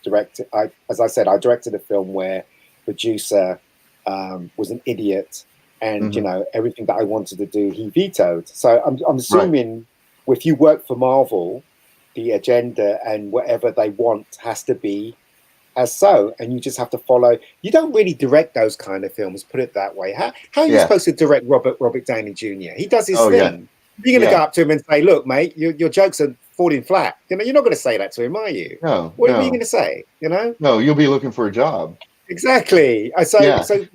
directed, as I said, I directed a film where producer was an idiot, and everything that I wanted to do, he vetoed. So I'm assuming if you work for Marvel, the agenda and whatever they want has to be as so, and you just have to follow. You don't really direct those kind of films, put it that way. How are you supposed to direct Robert Downey Jr.? He does his thing. Yeah. You're going to go up to him and say, "Look, mate, your jokes are falling flat." You're not going to say that to him, are you? No. What are you going to say? No, you'll be looking for a job. Exactly. So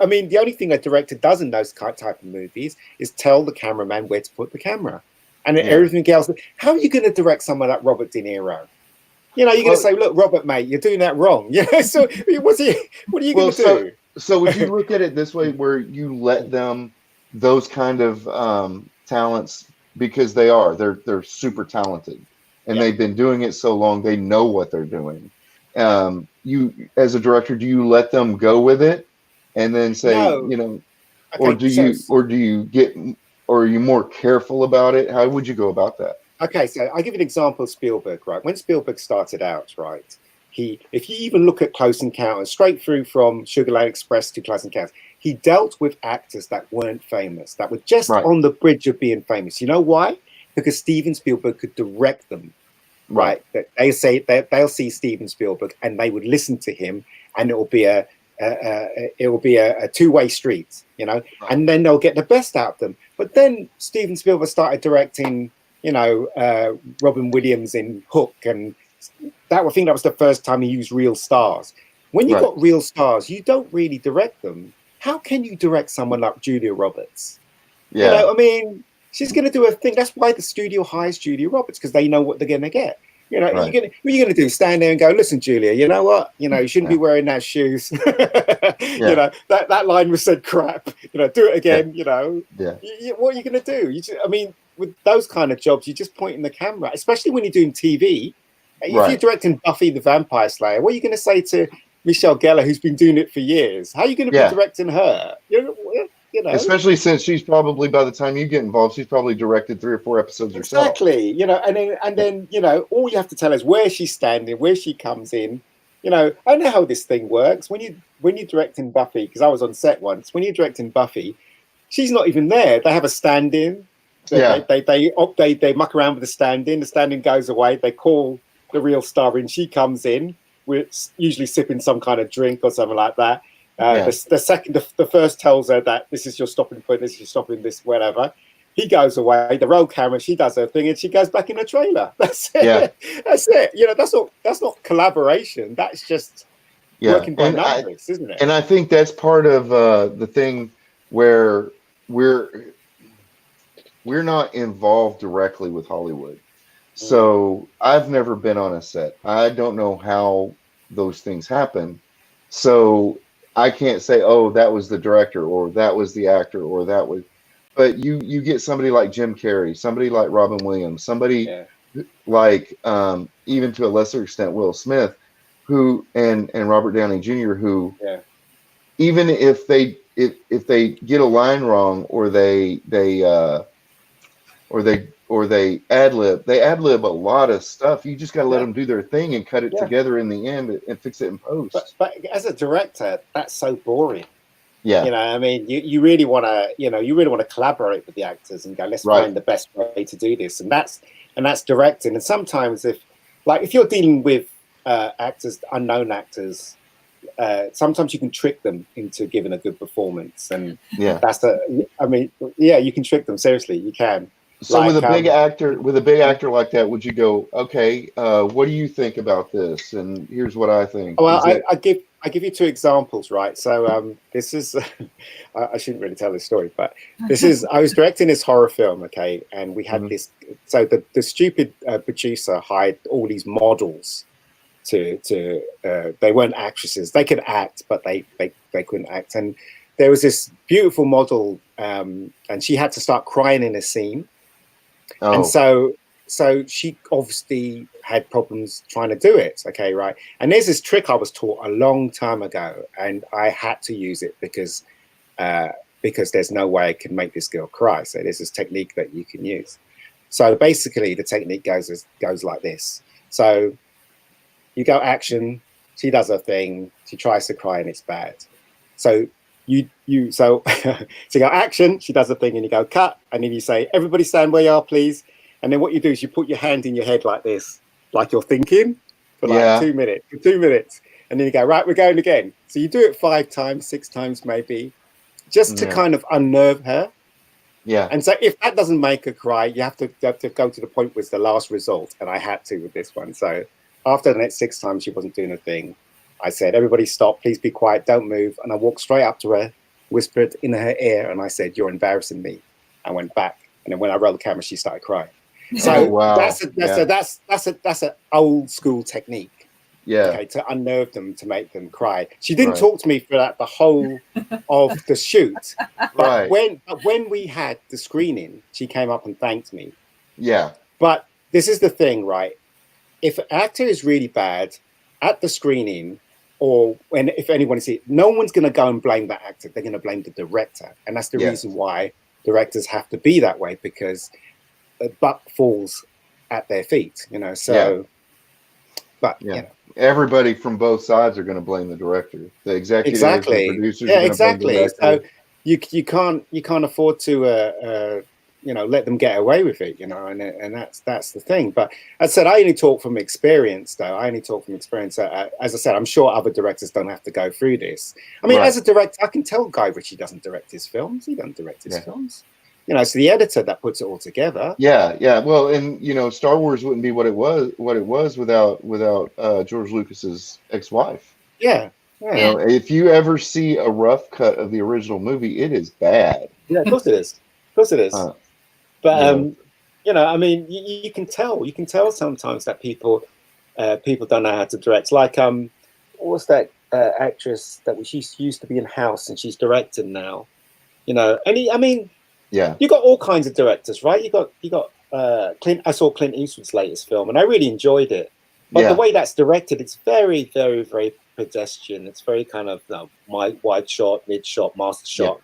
I mean, the only thing a director does in those type of movies is tell the cameraman where to put the camera, and everything else. How are you going to direct someone like Robert De Niro? You're going to say, "Look, Robert, mate, you're doing that wrong." So what are you going to do? So would you look at it this way, where you let them, those kind of talents, because they're super talented, and they've been doing it so long, they know what they're doing. You, as a director, do you let them go with it, and then say, or do are you more careful about it? How would you go about that? Okay, so I'll give you an example of Spielberg, right? When Spielberg started out, right, if you even look at Close Encounters, straight through from Sugar Land Express to Close Encounters, he dealt with actors that weren't famous, that were just on the bridge of being famous. You know why? Because Steven Spielberg could direct them, right? They say they'll see Steven Spielberg and they would listen to him, and it will be a two-way street, and then they'll get the best out of them. But then Steven Spielberg started directing, Robin Williams in Hook, and I think that was the first time he used real stars. When you've got real stars, you don't really direct them. How can you direct someone like Julia Roberts? Yeah. I mean, she's going to do a thing. That's why the studio hires Julia Roberts, because they know what they're going to get. What are you going to do? Stand there and go, "Listen, Julia, you know what? You shouldn't be wearing those shoes." That line was said crap. Do it again. What are you going to do? With those kind of jobs, you just point in the camera, especially when you're doing TV. If you're directing Buffy the Vampire Slayer, what are you going to say to Michelle Gellar, who's been doing it for years? How are you going to be directing her? Especially since she's probably, by the time you get involved, she's probably directed 3 or 4 episodes herself. Exactly. And then all you have to tell us where she's standing, where she comes in. I know how this thing works. When you're directing Buffy, because I was on set once, when you're directing Buffy, she's not even there. They have a stand-in. They muck around with the stand-in. The stand-in goes away. They call the real star in. She comes in, with usually sipping some kind of drink or something like that. The first tells her that this is your stopping point, this is your stopping, this, whatever. He goes away, the roll camera, she does her thing, and she goes back in the trailer. That's it. Yeah. That's it. That's not collaboration. That's just working by numbers, isn't it? And I think that's part of the thing where we're not involved directly with Hollywood. So I've never been on a set. I don't know how those things happen. So I can't say, oh, that was the director or that was the actor or that was. But you get somebody like Jim Carrey, somebody like Robin Williams, somebody Yeah. like even to a lesser extent Will Smith, who and Robert Downey Jr. who Yeah. even if they get a line wrong or they ad lib a lot of stuff. You just got to let Yeah. them do their thing and cut it Yeah. together in the end and fix it in post. But as a director, that's so boring. Yeah, You know, I mean, you really want to, you really want to collaborate with the actors and go, let's Right. find the best way to do this, and that's directing. And sometimes, if you're dealing with actors, unknown actors, sometimes you can trick them into giving a good performance, and yeah. you can trick them. Seriously, you can. So with a Like, big actor like that, would you go, okay, what do you think about this? And here's what I think. Well, Is it- I give you two examples, right? So this is I shouldn't really tell this story, but this is I was directing this horror film, okay, and we had Mhm. this. So the stupid producer hired all these models to they weren't actresses. They could act, but they couldn't act. And there was this beautiful model, and she had to start crying in a scene. oh, And so she obviously had problems trying to do it. Okay, right. And there's this trick I was taught a long time ago, and I had to use it because there's no way I can make this girl cry. So there's this technique that you can use. So basically, the technique goes like this. So you go action. She does her thing. She tries to cry, and it's bad. So so you go action. She does her thing, and you go cut, and then you say, "Everybody stand where you are, please." And then what you do is you put your hand in your head like this, like you're thinking for like Yeah. 2 minutes, and then you go, right, we're going again. So you do it 5 times, 6 times maybe, just to Yeah. kind of unnerve her. yeah, And so if that doesn't make her cry, you have to go to the point where it's the last result. And I had to with this one. So after the next 6 times she wasn't doing a thing, I said, everybody stop, please be quiet, don't move. And I walked straight up to her, whispered in her ear, and I said, you're embarrassing me. I went back. And then when I rolled the camera, she started crying. So Oh, wow. that's an old school technique, yeah, okay, to unnerve them, to make them cry. She didn't Right. talk to me throughout the whole of the shoot, but right, when we had the screening, she came up and thanked me. yeah, But this is the thing, right? If an actor is really bad at the screening, or if anyone sees it, no one's going to go and blame that actor. They're going to blame the director, and that's the Yeah. reason why directors have to be that way, because the buck falls at their feet, you know. So, Yeah. but Yeah. you know, everybody from both sides are going to blame the director. The executives, exactly, the producers, yeah, are going exactly. to blame the So director. you can't afford to let them get away with it, you know, and that's the thing. But as I said, I only talk from experience, though. I only talk from experience. As I said, I'm sure other directors don't have to go through this. I mean, Right. as a director, I can tell Guy Ritchie doesn't direct his films. He doesn't direct his Yeah. films. You know, it's the editor that puts it all together. Yeah. Well, and Star Wars wouldn't be what it was without George Lucas's ex-wife. Yeah, yeah, If you ever see a rough cut of the original movie, it is bad. yeah. Of course it is. Of course it is. But Yeah. I mean, you can tell sometimes that people don't know how to direct. Like what was that actress that she used to be in House, and she's directing now? You know, Yeah. you got all kinds of directors, right? You got Clint. I saw Clint Eastwood's latest film, and I really enjoyed it. But Yeah. the way that's directed, it's very, very, very pedestrian. It's very kind of wide shot, mid shot, master shot,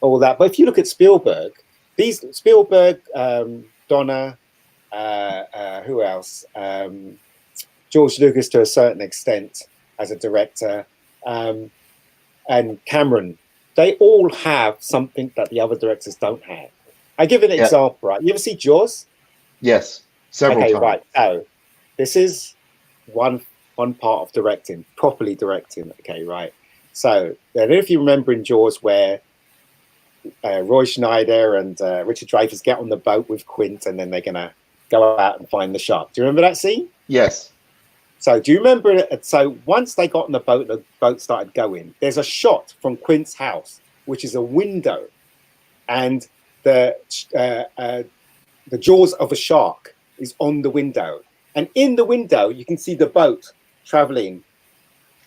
all that. But if you look at Spielberg, Donner, who else? George Lucas to a certain extent as a director, and Cameron, they all have something that the other directors don't have. I give an example, right? You ever see Jaws? Yes, several times. Right. So this is one part of directing, properly directing. Okay, right. So I don't know if you remember in Jaws where Roy Schneider and Richard Dreyfuss get on the boat with Quint, and then they're gonna go out and find the shark. Do you remember that scene? Yes. So do you remember it? So once they got on the boat started going. There's a shot from Quint's house, which is a window, and the jaws of a shark is on the window, and in the window you can see the boat traveling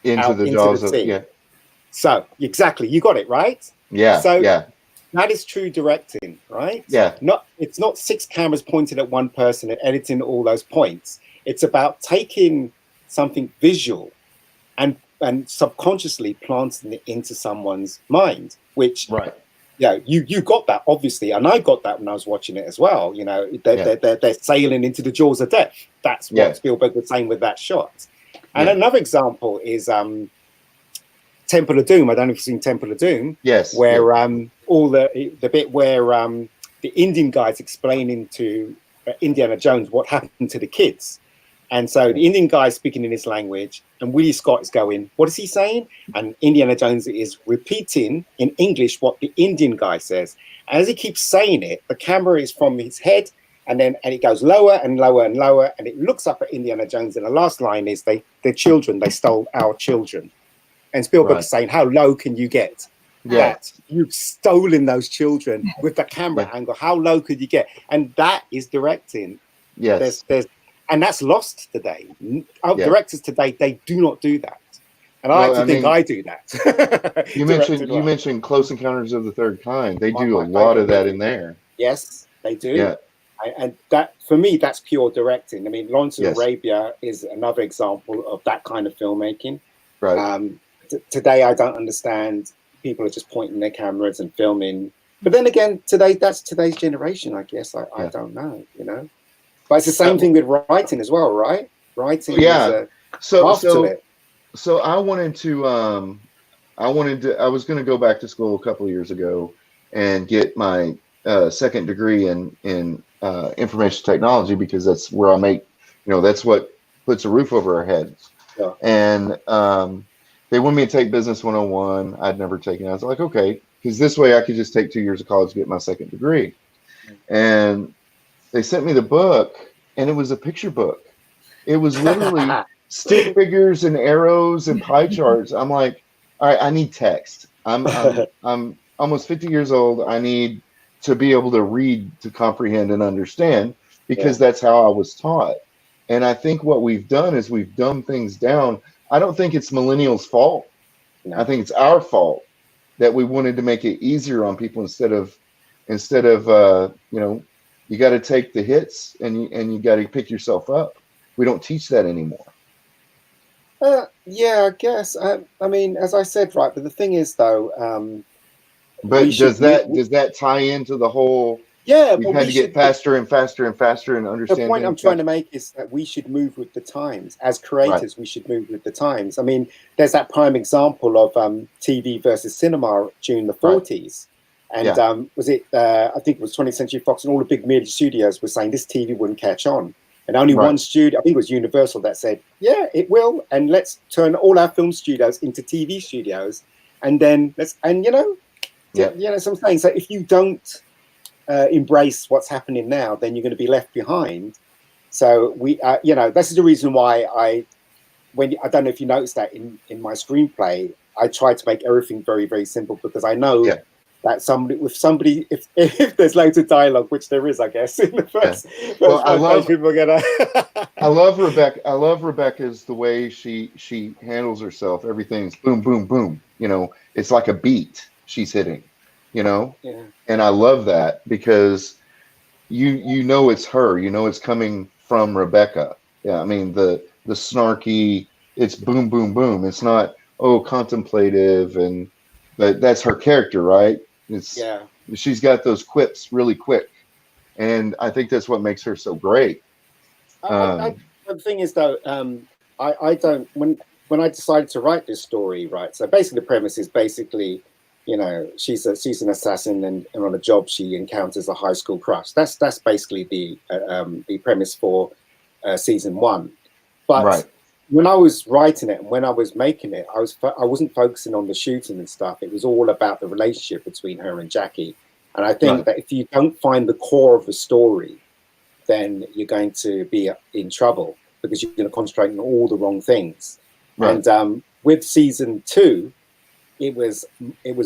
Into the jaws of sea. yeah. So exactly, you got it right. Yeah. So yeah. that is true directing, right? Yeah. It's not 6 cameras pointed at one person and editing all those points. It's about taking something visual and subconsciously planting it into someone's mind, which Right. yeah, you got that obviously, and I got that when I was watching it as well. You know, they're sailing into the jaws of death. That's what Spielberg was saying with that shot. And another example is Temple of Doom. I don't know if you've seen Temple of Doom. Yes. Where all the bit where the Indian guy's explaining to Indiana Jones what happened to the kids. And so the Indian guy is speaking in his language, and Willie Scott is going, what is he saying? And Indiana Jones is repeating in English what the Indian guy says. And as he keeps saying it, the camera is from his head, and it goes lower and lower and lower, and it looks up at Indiana Jones. And the last line is, they stole our children. And Spielberg is saying, how low can you get? That you've stolen those children with the camera angle. How low could you get? And that is directing. Yes. And that's lost today. Directors today, they do not do that. And I like to think I do that. You mentioned Close Encounters of the Third Kind. They do a lot of that in there. Yes, they do. Yeah. And that, for me, that's pure directing. I mean, Lawrence of Arabia is another example of that kind of filmmaking. Right. Today, I don't understand. People are just pointing their cameras and filming. But then again, that's today's generation, I guess. I don't know, you know. But it's the same thing with writing as well, right? Writing is a half to it. So I wanted to I was going to go back to school a couple of years ago and get my second degree in information technology, because that's where I make, that's what puts a roof over our heads. Yeah. And they wanted me to take Business 101. I'd never taken it. I was like, okay, because this way I could just take 2 years of college to get my second degree. And they sent me the book, and it was a picture book. It was literally stick figures and arrows and pie charts. I'm like, all right, I need text. I'm almost 50 years old. I need to be able to read, to comprehend and understand, because that's how I was taught. And I think what we've done is we've dumbed things down. I don't think it's millennials' fault. No. I think it's our fault that we wanted to make it easier on people instead of you got to take the hits and you got to pick yourself up. We don't teach that anymore. Yeah, I guess. I mean, as I said, right. But the thing is, though. But does that tie into the whole? Yeah, we've had to get faster and faster and faster and understand. The point I'm trying to make is that we should move with the times. As creators, we should move with the times. I mean, there's that prime example of TV versus cinema during the 40s. And was it, I think it was 20th Century Fox, and all the big media studios were saying this TV wouldn't catch on. And only one studio, I think it was Universal, that said, yeah, it will. And let's turn all our film studios into TV studios. And then so I'm saying, so if you don't embrace what's happening now, then you're going to be left behind. So we, this is the reason why I don't know if you noticed that in my screenplay, I try to make everything very, very simple, because I know that if there's loads of dialogue, which there is, I guess, in the first page, people are gonna. I love Rebecca. I love Rebecca's the way she handles herself. Everything's boom, boom, boom. It's like a beat she's hitting. And I love that, because it's her. It's coming from Rebecca. Yeah, I mean the snarky. It's boom, boom, boom. It's not contemplative, but that's her character, right? She's got those quips really quick, and I think that's what makes her so great. The thing is, though, I don't. When I decided to write this story, right? So basically, the premise is she's an assassin, and on a job she encounters a high school crush. That's basically the premise for season 1. But when I was writing it and when I was making it, I wasn't focusing on the shooting and stuff. It was all about the relationship between her and Jackie. And I think that if you don't find the core of the story, then you're going to be in trouble, because you're going to concentrate on all the wrong things. Right. And with season 2, it was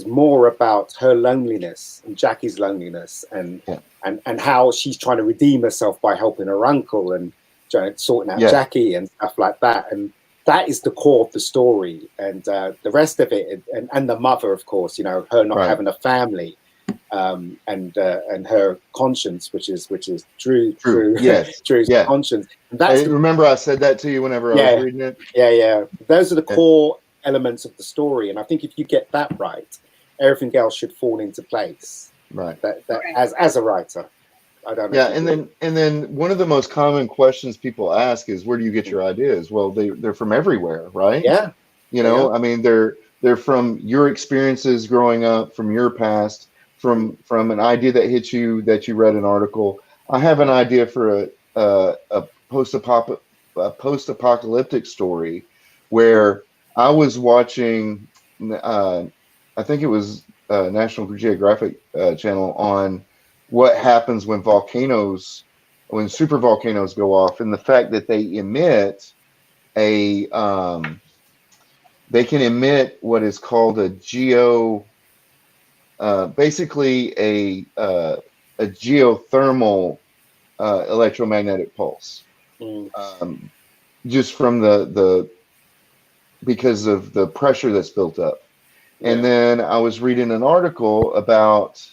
more about her loneliness and Jackie's loneliness and how she's trying to redeem herself by helping her uncle and sorting out Jackie and stuff like that. And that is the core of the story. And the rest of it, and the mother, of course, you know, her not having a family, and her conscience, which is Drew's conscience. And that's remember I said that to you whenever I was reading it. Yeah. Those are the core elements of the story, and I think if you get that right, everything else should fall into place. Right. That as a writer, I don't know. Yeah, and then one of the most common questions people ask is, where do you get your ideas? Well, they're from everywhere, right? Yeah. You know, I mean, they're from your experiences growing up, from your past, from an idea that hit you, that you read an article. I have an idea for a post-apocalyptic story where I was watching, I think it was National Geographic channel, on what happens when super volcanoes go off, and the fact that they emit they can emit what is called a basically a geothermal electromagnetic pulse, just from because of the pressure that's built up. And then I was reading an article about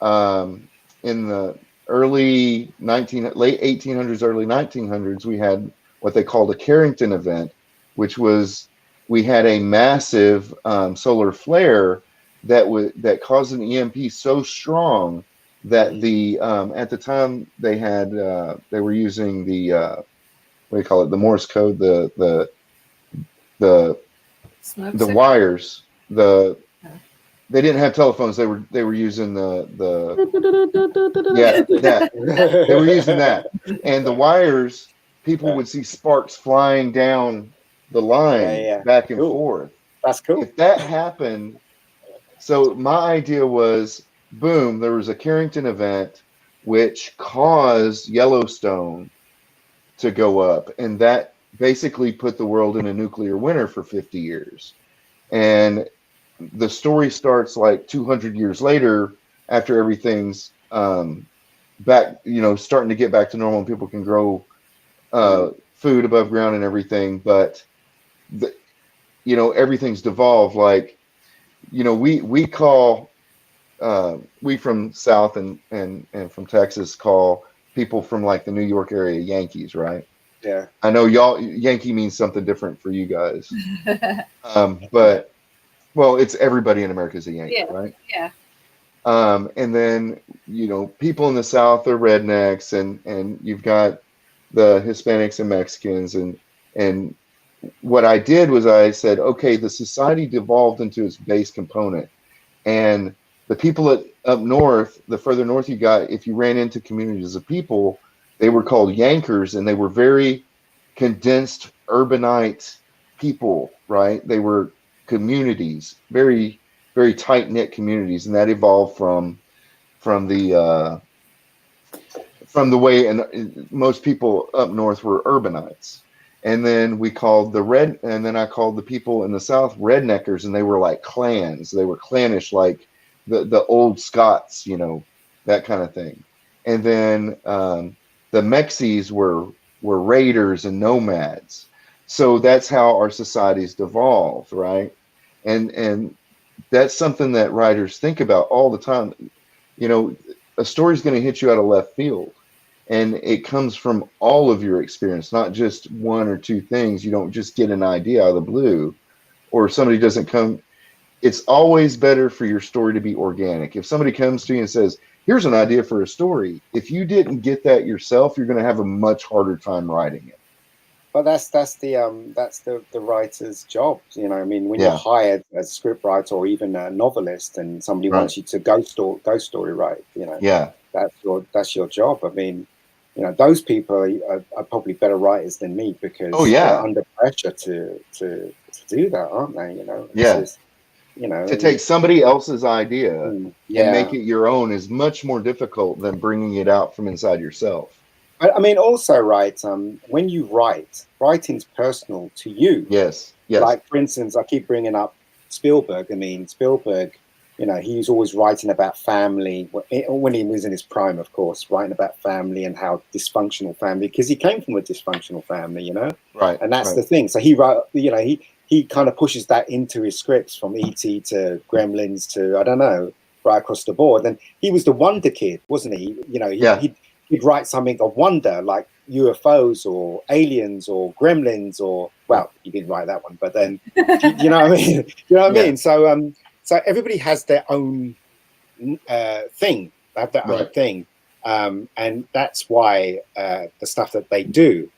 in the late 1800s, early 1900s, we had what they called a Carrington event, which was, we had a massive solar flare that caused an EMP so strong that the at the time they had they were using the what do you call it, the Morse code, the wires, they didn't have telephones, they were using the they were using that, and the wires, people would see sparks flying down the line back and forth. That's cool. If that happened, so my idea was, boom, there was a Carrington event which caused Yellowstone to go up, and that basically put the world in a nuclear winter for 50 years. And the story starts like 200 years later, after everything's back, you know, starting to get back to normal and people can grow food above ground and everything. But you know, everything's devolved. Like, you know, we call we from South and from Texas call people from like the New York area Yankees, right? Yeah. I know y'all, Yankee means something different for you guys. But well, it's everybody in America is a Yankee, right? Yeah. And then, you know, people in the South are rednecks, and you've got the Hispanics and Mexicans, and what I did was I said, okay, the society devolved into its base component, and the people up north, the further north you got, if you ran into communities of people, they were called Yankers, and they were very condensed urbanite people, right? They were communities, very, very tight knit communities, and that evolved from the way, and most people up north were urbanites. And then I called the people in the South redneckers, and they were like clans. They were clannish, like the old Scots, you know, that kind of thing. And then the Mexies were raiders and nomads. So that's how our societies devolved, right? And that's something that writers think about all the time. You know, a story's going to hit you out of left field, and it comes from all of your experience, not just one or two things. You don't just get an idea out of the blue, or somebody doesn't come. It's always better for your story to be organic. If somebody comes to you and says, here's an idea for a story, if you didn't get that yourself, you're going to have a much harder time writing it. But that's the writer's job, you know. I mean, when you're hired as a scriptwriter or even a novelist, and somebody wants you to ghost story write, you know, that's your job. I mean, you know, those people are probably better writers than me, because they're under pressure to do that, aren't they? You know, you know, to take somebody else's idea and make it your own is much more difficult than bringing it out from inside yourself. I mean, also, right, when you write, writing's personal to you. Yes. Like, for instance, I keep bringing up Spielberg. I mean, Spielberg, he was always writing about family when he was in his prime, of course, writing about family and how dysfunctional family, because he came from a dysfunctional family, Right. and that's right. the thing. So he wrote, he kind of pushes that into his scripts, from E.T. to Gremlins to, I don't know, right across the board. And he was the wonder kid, wasn't he? Yeah. He'd write something of wonder, like UFOs or aliens or gremlins, or, well, he didn't write that one, but then, you know what I mean? You know what I mean? So everybody has their own thing. They have their own thing. And that's why the stuff that they do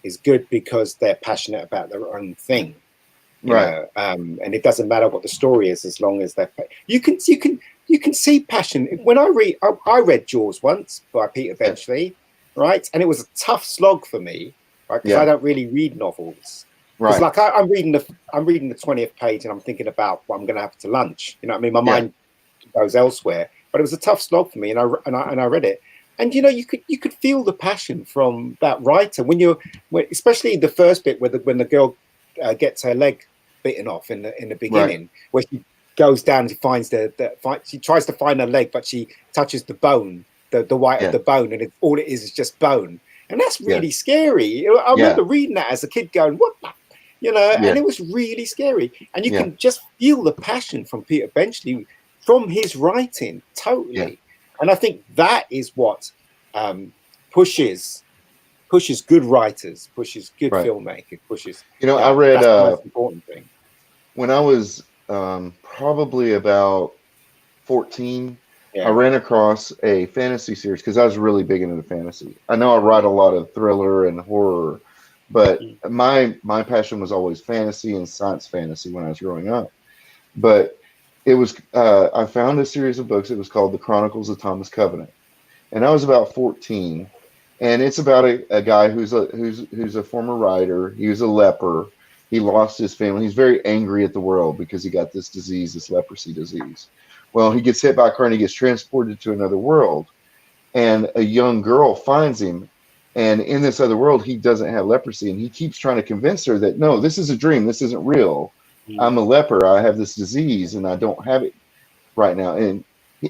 is good, because they're passionate about their own thing. Right. And it doesn't matter what the story is, as long as they're. You can see passion. When I read Jaws once by Peter Benchley, right, and it was a tough slog for me, right, because I don't really read novels. It's like I'm reading the 20th page and I'm thinking about what I'm going to have to lunch. You know what I mean? My mind goes elsewhere. But it was a tough slog for me, and I read it. And you could feel the passion from that writer especially the first bit when the girl gets her leg bitten off in the beginning, where she goes down and finds she tries to find her leg, but she touches the bone, the white of the bone, and all it is just bone, and that's really scary. I remember reading that as a kid, going, "What?" And it was really scary, and you can just feel the passion from Peter Benchley from his writing, totally. And I think that is what pushes good writers, pushes good filmmakers, pushes. I read that's the most important thing. When I was probably about 14, I ran across a fantasy series, because I was really big into fantasy. I know I write a lot of thriller and horror, but my passion was always fantasy and science fantasy when I was growing up. But it was I found a series of books. It was called The Chronicles of Thomas Covenant, and I was about 14. And it's about a guy who's a former writer. He was a leper. He lost his family. He's very angry at the world because he got this disease, this leprosy disease. Well, he gets hit by a car and he gets transported to another world. And a young girl finds him. And in this other world, he doesn't have leprosy. And he keeps trying to convince her that, no, this is a dream. This isn't real. I'm a leper. I have this disease and I don't have it right now. And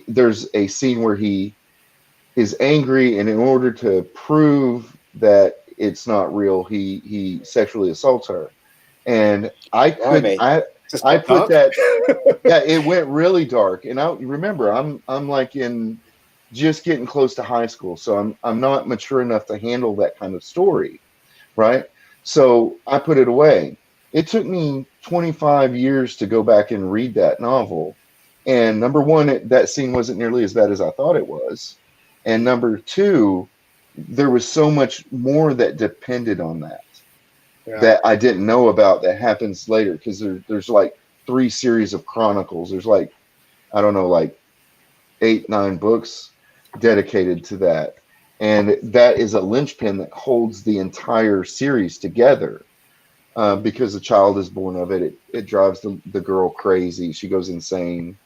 there's a scene where he is angry, and in order to prove that it's not real, he sexually assaults her. And I put that it went really dark. And I remember I'm like just getting close to high school, so I'm not mature enough to handle that kind of story, right? So I put it away. It took me 25 years to go back and read that novel, and number one, that scene wasn't nearly as bad as I thought it was. And number two, there was so much more that depended on that that I didn't know about that happens later, because there's like 3 series of chronicles. There's like, I don't know, like 8, 9 books dedicated to that. And that is a linchpin that holds the entire series together, because a child is born of it. It drives the girl crazy. She goes insane,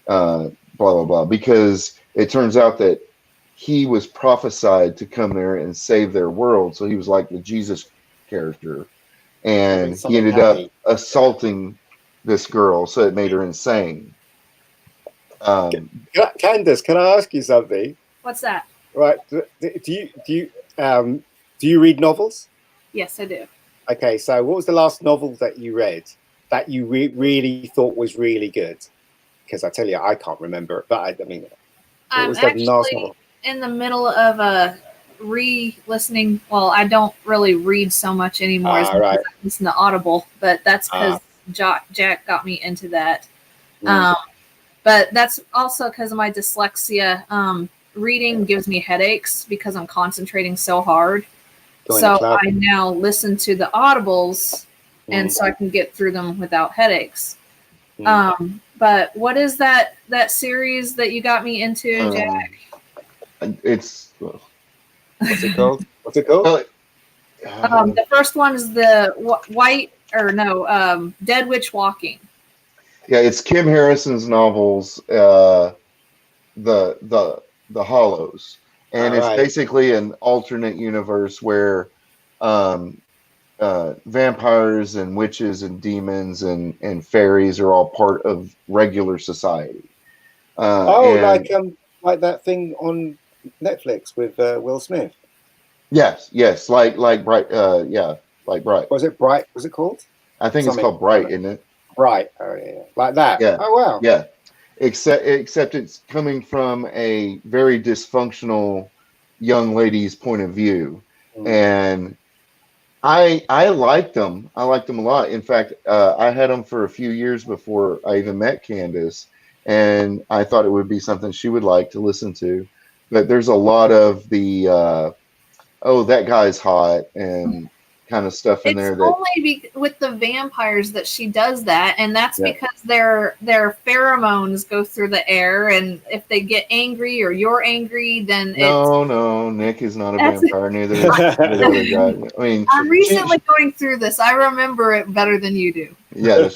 blah, blah, blah, because it turns out that he was prophesied to come there and save their world. So he was like the Jesus character. And he ended up assaulting this girl. So it made her insane. Candace, can I ask you something? What's that? Right. Do you read novels? Yes, I do. Okay. So what was the last novel that you read that you really thought was really good? Because I tell you, I can't remember. But I mean, I'm actually in the middle of re-listening. Well, I don't really read so much anymore as I listen to Audible, but that's because Jack got me into that. But that's also because of my dyslexia. Reading gives me headaches because I'm concentrating so hard. So I now listen to the Audibles, and so I can get through them without headaches. But what is that series that you got me into, Jack? It's what's it called? What's it called? The first one is the Dead Witch Walking. Yeah, it's Kim Harrison's novels, the Hollows, and it's basically an alternate universe where vampires and witches and demons and fairies are all part of regular society. Like that thing on Netflix with Will Smith. Yes, like Bright. Like Bright. Was it Bright? Was it called? I think it's called Bright, isn't it? Bright. Oh yeah, like that. Yeah. Oh wow. Yeah. Except it's coming from a very dysfunctional young lady's point of view, and I liked them. I liked them a lot. In fact, I had them for a few years before I even met Candace, and I thought it would be something she would like to listen to. But there's a lot of the oh, that guy's hot and kind of stuff in there. It's that only with the vampires that she does that, and that's because their pheromones go through the air, and if they get angry or you're angry, then no, Nick is not a vampire. Neither is the other guy. I mean, I'm recently going through this. I remember it better than you do. Yeah,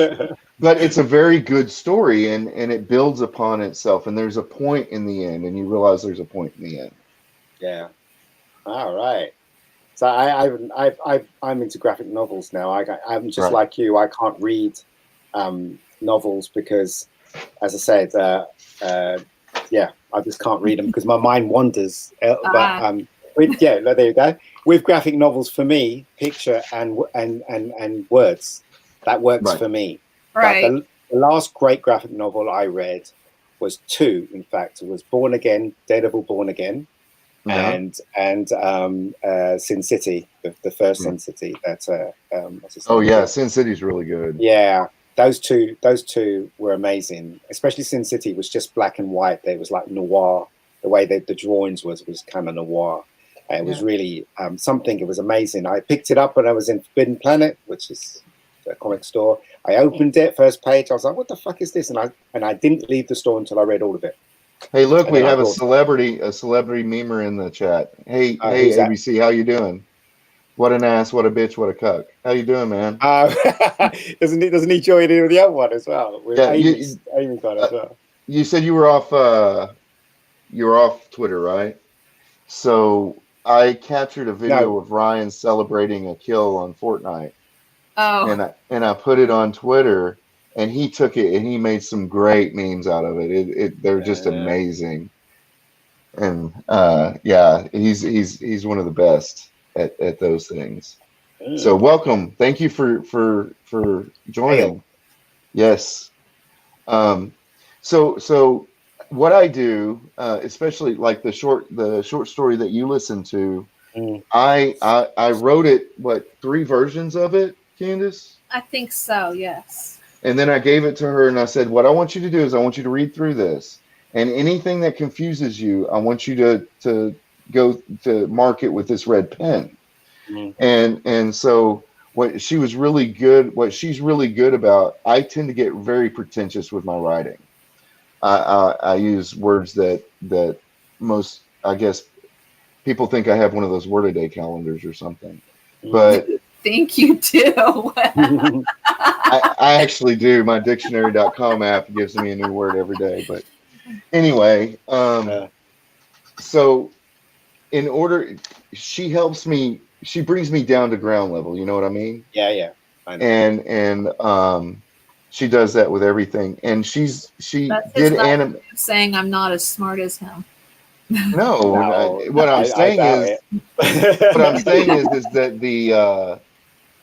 but it's a very good story, and it builds upon itself, and there's a point in the end, and you realize there's a point in the end. Yeah. All right. So I'm into graphic novels now. I'm just like you. I can't read novels because, as I said, I just can't read them because my mind wanders. But there you go. With graphic novels, for me, picture and words, that works for me. Right. The last great graphic novel I read was two. In fact, it was Born Again, Daredevil Born Again. And Sin City, the first Sin City. That's Sin City's really good. Yeah, those two were amazing. Especially Sin City was just black and white. They was like noir. The way the drawings was kind of noir. And it was really something. It was amazing. I picked it up when I was in Forbidden Planet, which is a comic store. I opened it, first page. I was like, "What the fuck is this?" And I didn't leave the store until I read all of it. Hey, look, we have a celebrity memer in the chat. Hey, ABC, how you doing? What an ass, what a bitch, what a cuck. How you doing, man? Doesn't he join in with the other one as well? Amy got as well. You said you were off Twitter, right? So I captured a video of Ryan celebrating a kill on Fortnite. Oh. And I put it on Twitter. And he took it and he made some great memes out of it. They're just amazing. And he's one of the best at those things. So welcome. Thank you for joining. Yes. So what I do, especially like the short story that you listened to, I wrote it 3 versions of it, Candace? I think so, yes. And then I gave it to her and I said, what I want you to do is I want you to read through this. And anything that confuses you, I want you to go to mark it with this red pen. And so what she's really good about, I tend to get very pretentious with my writing. I use words that most, I guess, people think I have one of those word a day calendars or something. But think you do. I actually do. My dictionary.com app gives me a new word every day. But anyway, so in order, she helps me, she brings me down to ground level. You know what I mean? Yeah. I know. And she does that with everything. And she did anime. Saying I'm not as smart as him. No, what I'm saying is that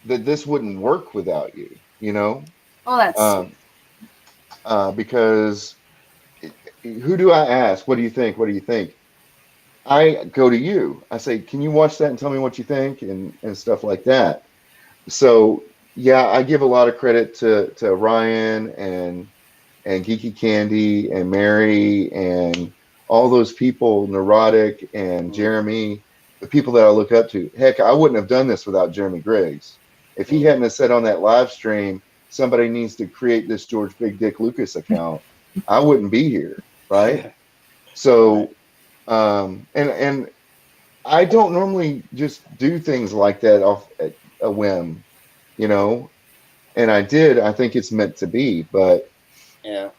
that this wouldn't work without you, you know? Oh, that's because who do I ask? What do you think? What do you think? I go to you. I say, can you watch that and tell me what you think and stuff like that. So yeah, I give a lot of credit to Ryan and Geeky Candy and Mary and all those people, Neurotic and Jeremy, the people that I look up to. Heck, I wouldn't have done this without Jeremy Griggs. If he hadn't have said on that live stream, somebody needs to create this George Big Dick Lucas account, I wouldn't be here, right? So, and I don't normally just do things like that off at a whim, you know, and I think it's meant to be, but yeah.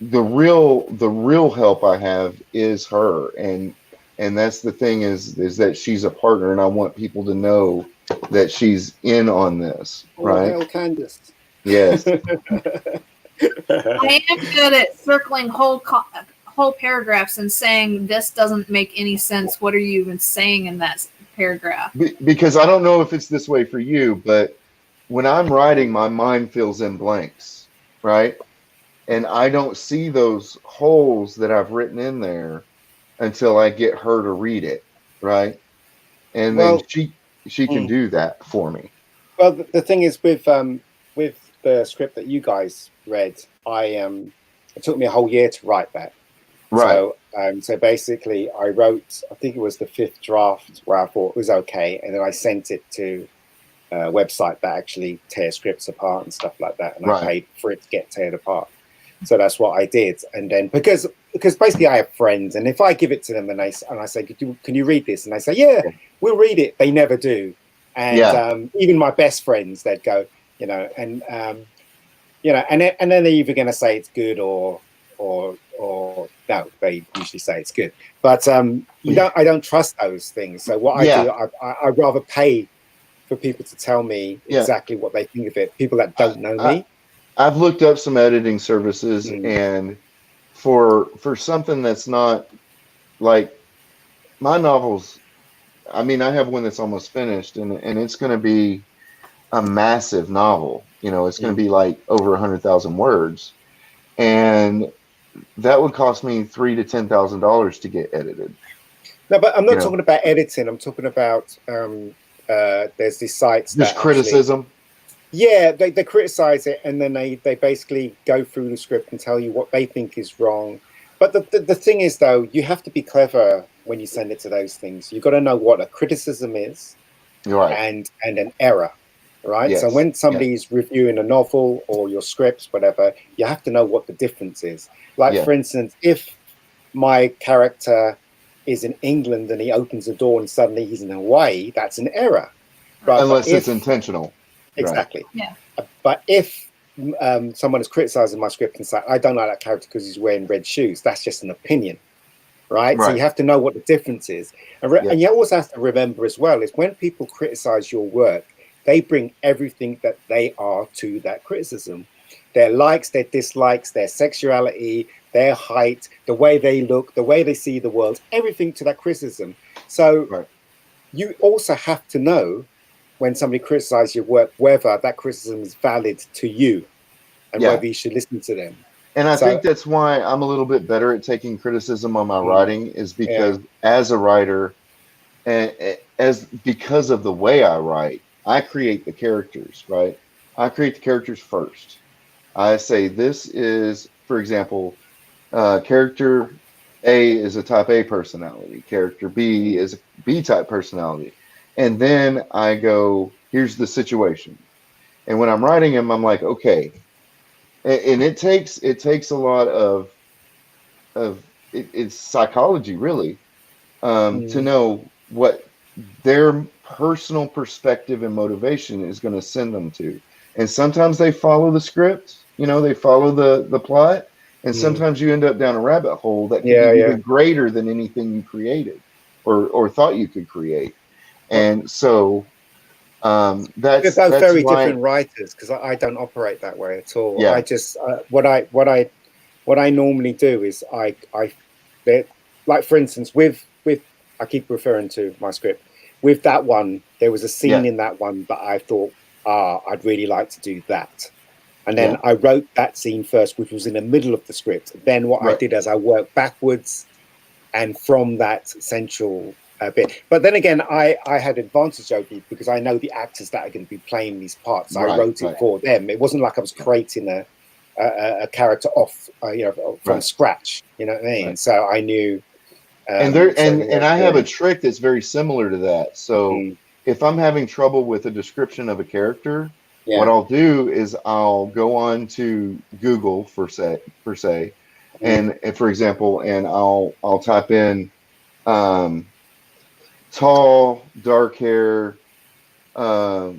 The real help I have is her, and that's the thing is that she's a partner, and I want people to know that she's in on this, Oh, right? hell, Candace. Yes. I am good at circling whole paragraphs and saying this doesn't make any sense. What are you even saying in that paragraph? Because I don't know if it's this way for you, but when I'm writing, my mind fills in blanks, right? And I don't see those holes that I've written in there until I get her to read it, right? And then Well, she can do that for me. Well, the thing is with the script that you guys read, it took me a whole year to write that. Right. So basically, I wrote, I think it was the 5th draft where I thought it was okay, and then I sent it to a website that actually tears scripts apart and stuff like that, and I paid for it to get teared apart. So that's what I did, and then because basically I have friends, and if I give it to them and I say, can you read this, and they say, yeah, we'll read it, they never do, and even my best friends, they'd go, and then they're either going to say it's good or no, they usually say it's good, but I don't trust those things. So what I do, I'd rather pay for people to tell me exactly what they think of it. People that don't know me. I've looked up some editing services, and for something that's not like my novels, I mean, I have one that's almost finished, and it's going to be a massive novel. It's going to be like over 100,000 words, and that would cost me $3,000 to $10,000 to get edited. No, but I'm not talking about editing. I'm talking about there's these sites. Just criticism. They criticize it, and then they basically go through the script and tell you what they think is wrong. But the thing is, though, you have to be clever when you send it to those things. You've got to know what a criticism is, and an error, right? Yes. So when somebody's reviewing a novel or your scripts, whatever, you have to know what the difference is. Like, for instance, if my character is in England and he opens the door and suddenly he's in Hawaii, that's an error. Right? Unless it's intentional. Exactly. Yeah. But if someone is criticizing my script and say, I don't like that character because he's wearing red shoes, that's just an opinion, right? So you have to know what the difference is. And you also have to remember as well, is when people criticize your work, they bring everything that they are to that criticism. Their likes, their dislikes, their sexuality, their height, the way they look, the way they see the world, everything to that criticism. So you also have to know when somebody criticizes your work, whether that criticism is valid to you and whether you should listen to them. And I think that's why I'm a little bit better at taking criticism on my writing, is because as a writer, because of the way I write, I create the characters, right? I create the characters first. I say, this is, for example, character A is a type A personality. Character B is a B type personality. And then I go, here's the situation. And when I'm writing them, I'm like, okay. And it takes a lot of it's psychology, really, to know what their personal perspective and motivation is going to send them to. And sometimes they follow the script, they follow the plot. And sometimes you end up down a rabbit hole that can be even greater than anything you created or thought you could create. And so that's very different writers, because I don't operate that way at all. I just what I normally do is I like, for instance, with I keep referring to my script. With that one, there was a scene in that one that I thought, I'd really like to do that. And then I wrote that scene first, which was in the middle of the script. Then what I did is I worked backwards and from that central bit. But then again, I had advantage over you because I know the actors that are going to be playing these parts. So I wrote it for them. It wasn't like I was creating a character off, from scratch. You know what I mean? So I knew. And I have a trick that's very similar to that. So if I'm having trouble with a description of a character, what I'll do is I'll go on to Google per se, and for example, and I'll type in tall, dark hair, blah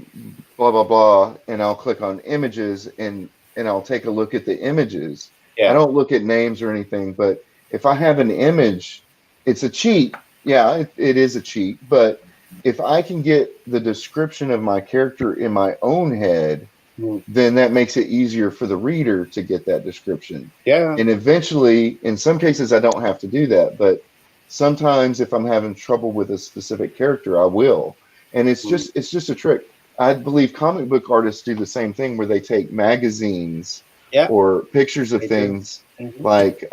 blah blah, and I'll click on images and I'll take a look at the images. I don't look at names or anything, but if I have an image, it's a cheat. Yeah, it is a cheat, but if I can get the description of my character in my own head, then that makes it easier for the reader to get that description. Yeah. And eventually, in some cases, I don't have to do that, but sometimes if I'm having trouble with a specific character, I will. And it's just a trick. I believe comic book artists do the same thing where they take magazines or pictures of things like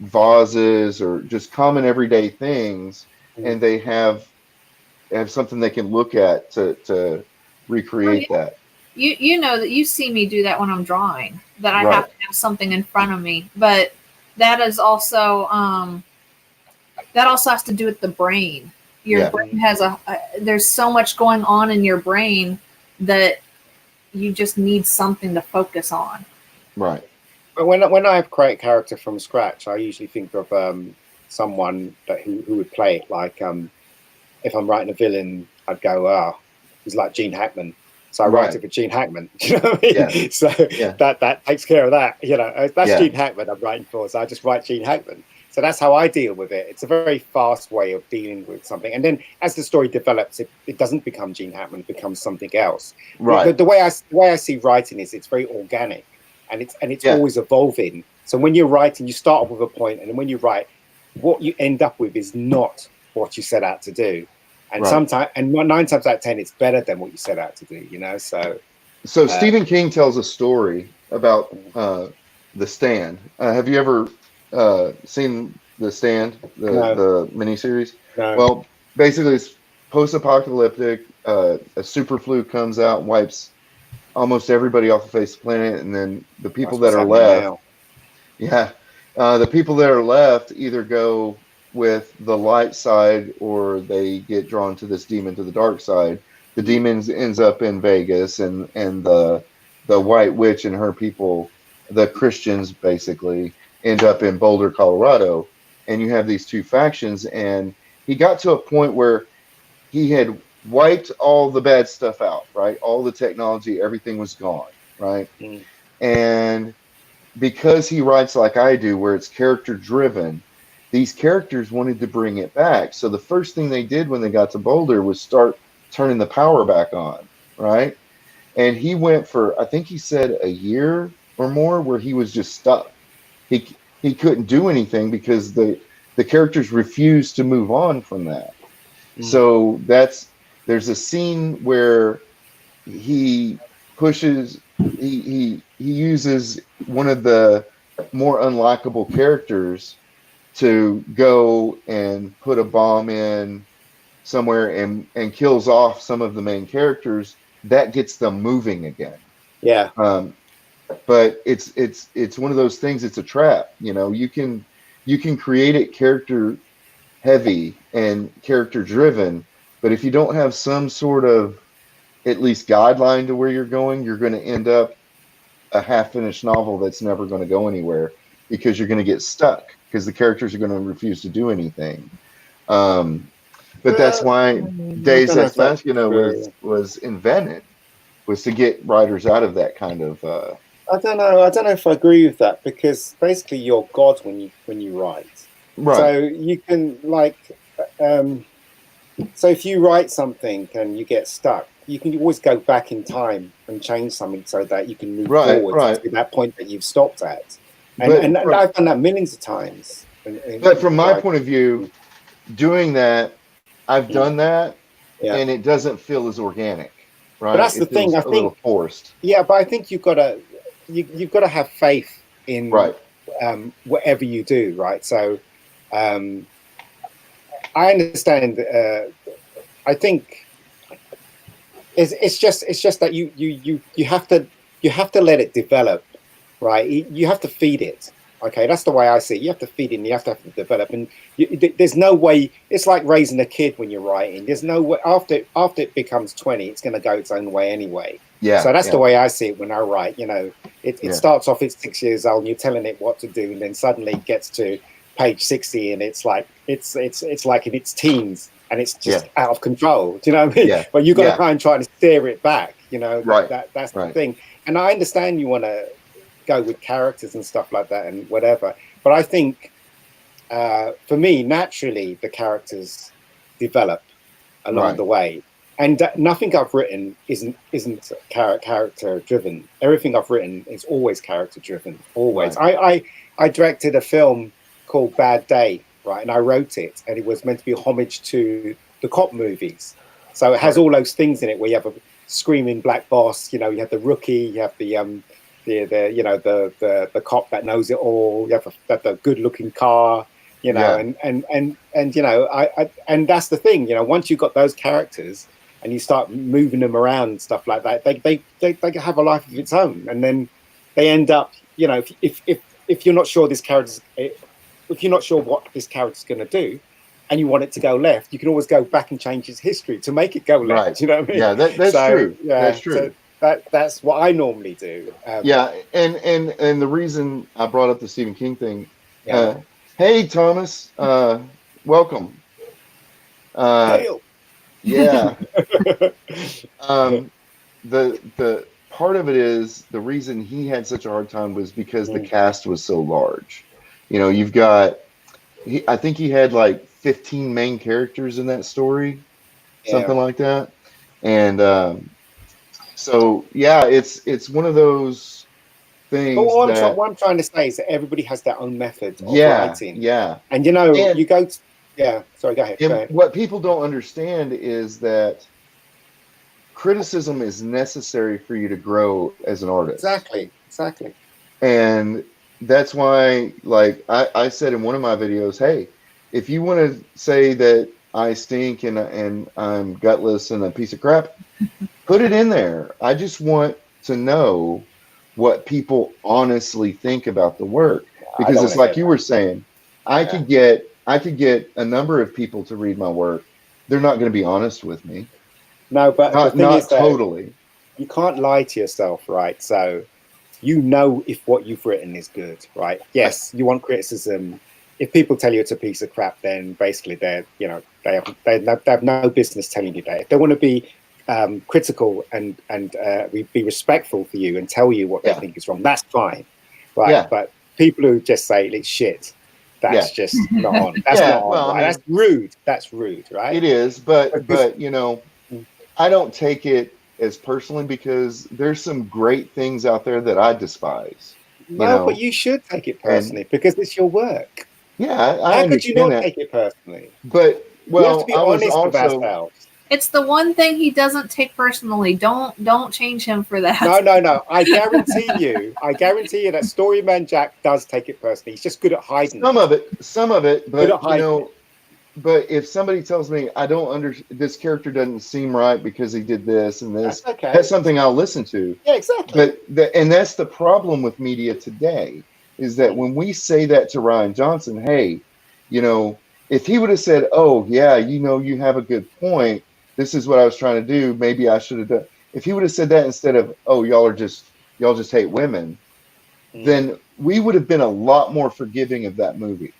vases or just common everyday things, and they have something they can look at to recreate that. You know that you see me do that when I'm drawing, that I have to have something in front of me, but that is also that also has to do with the brain. Your brain has there's so much going on in your brain that you just need something to focus on. Right. But when I create a character from scratch, I usually think of someone who would play it. Like if I'm writing a villain, I'd go, he's like Gene Hackman. So I write it for Gene Hackman. Do you know what I mean? Yeah. So that takes care of that. You know, that's Gene Hackman I'm writing for. So I just write Gene Hackman. So that's how I deal with it. It's a very fast way of dealing with something. And then as the story develops, it doesn't become Gene Hackman, it becomes something else. Right. The way I see writing is it's very organic and it's always evolving. So when you're writing, you start off with a point, and then when you write, what you end up with is not what you set out to do. And sometimes, and 9 times out of 10, it's better than what you set out to do, you know? So Stephen King tells a story about The Stand. Have you ever seen The Stand, the miniseries? No. Well, basically, it's post-apocalyptic. A super flu comes out, wipes almost everybody off the face of the planet, and then the people that are left, the people that are left either go with the light side or they get drawn to this demon to the dark side. The demon ends up in Vegas, and the White Witch and her people, the Christians basically, end up in Boulder, Colorado. And you have these two factions, and he got to a point where he had wiped all the bad stuff out, right? All the technology, everything was gone, right? And because he writes like I do, where it's character driven, these characters wanted to bring it back. So the first thing they did when they got to Boulder was start turning the power back on, right? And he went for, I think he said a year or more, where he was just stuck. He couldn't do anything because the characters refused to move on from that. So there's a scene where he uses one of the more unlikable characters to go and put a bomb in somewhere and kills off some of the main characters. That gets them moving again. Yeah. But it's one of those things. It's a trap. You know, you can create it character heavy and character driven, but if you don't have some sort of at least guideline to where you're going, you're going to end up a half-finished novel that's never going to go anywhere, because you're going to get stuck because the characters are going to refuse to do anything. But that's why Days Ex Machina was invented, was to get writers out of that kind of. I don't know if I agree with that, because basically you're God when you write. Right. So you can so if you write something and you get stuck, you can always go back in time and change something so that you can move forward to that point that you've stopped at. And I've done that millions of times. But from my point of view, doing that, I've done that, and it doesn't feel as organic, right? But that's the thing. I think a little forced. Yeah, but I think you've got to have faith in whatever you do, right? So I understand. I think it's just that you have to let it develop, right? You have to feed it. Okay, that's the way I see it. You have to feed it, and you have to develop. And there's no way. It's like raising a kid when you're writing. There's no way after it becomes 20, it's going to go its own way anyway. Yeah. So that's the way I see it when I write. You know, it starts off. It's 6 years old, and you're telling it what to do, and then suddenly it gets to page 60, and it's like it's like in its teens, and it's just out of control. Do you know what I mean? Yeah. But you've got to try to steer it back. You know, that's the thing. And I understand you want to go with characters and stuff like that and whatever, but I think for me, naturally, the characters develop. along Right. the way. And nothing I've written isn't character driven. Everything I've written is always character driven. Always. I directed a film called Bad Day, right? And I wrote it, and it was meant to be a homage to the cop movies. So it has all those things in it where you have a screaming black boss. You have the rookie. You have the the cop that knows it all. You have the good looking car. And that's the thing. Once you've got those characters and you start moving them around and stuff like that, they have a life of its own, and then they end up. If you're not sure if you're not sure what this character's going to do, and you want it to go left, you can always go back and change his history to make it go left. Right. You know what I mean? Yeah, that's true. Yeah, that's true. So that's what I normally do. Yeah, and the reason I brought up the Stephen King thing. Yeah. Hey, Thomas. Welcome. Dale. Yeah. The part of it is the reason he had such a hard time was because the cast was so large. You've got. I think he had like 15 main characters in that story, something like that, and so yeah, it's one of those things. But what I'm trying to say is that everybody has their own method of writing. Yeah, and you go to, Sorry, go ahead. What people don't understand is that criticism is necessary for you to grow as an artist. Exactly. And that's why, like I said in one of my videos, hey, if you want to say that I stink and I'm gutless and a piece of crap, put it in there. I just want to know what people honestly think about the work, because it's like you were saying, I could get a number of people to read my work. They're not going to be honest with me. No, but the thing not is that totally. You can't lie to yourself, right? So if what you've written is good, right? Yes, you want criticism. If people tell you it's a piece of crap, then basically they have no business telling you that. If they want to be critical and be respectful for you and tell you what they think is wrong, that's fine, right? Yeah. But people who just say it's shit, that's just not on. That's not on. Well, Right? That's rude. That's rude, right? It is, but I don't take it as personally, because there's some great things out there that I despise. But you should take it personally because it's your work. Yeah, I How could you not understand that. take it personally? But We have to be I was honest with also ourselves. It's the one thing he doesn't take personally. Don't change him for that. No. I guarantee you that Storyman Jack does take it personally. He's just good at hiding. some of it, Good but at hiding it. but if somebody tells me I don't this character doesn't seem right because he did this and this, That's okay. that's something I'll listen to. Yeah, exactly. But and that's the problem with media today, is that when we say that to Ryan Johnson, hey, if he would have said, oh yeah, you have a good point, this is what I was trying to do, maybe I should have done. If he would have said that instead of, oh, y'all just hate women, then we would have been a lot more forgiving of that movie.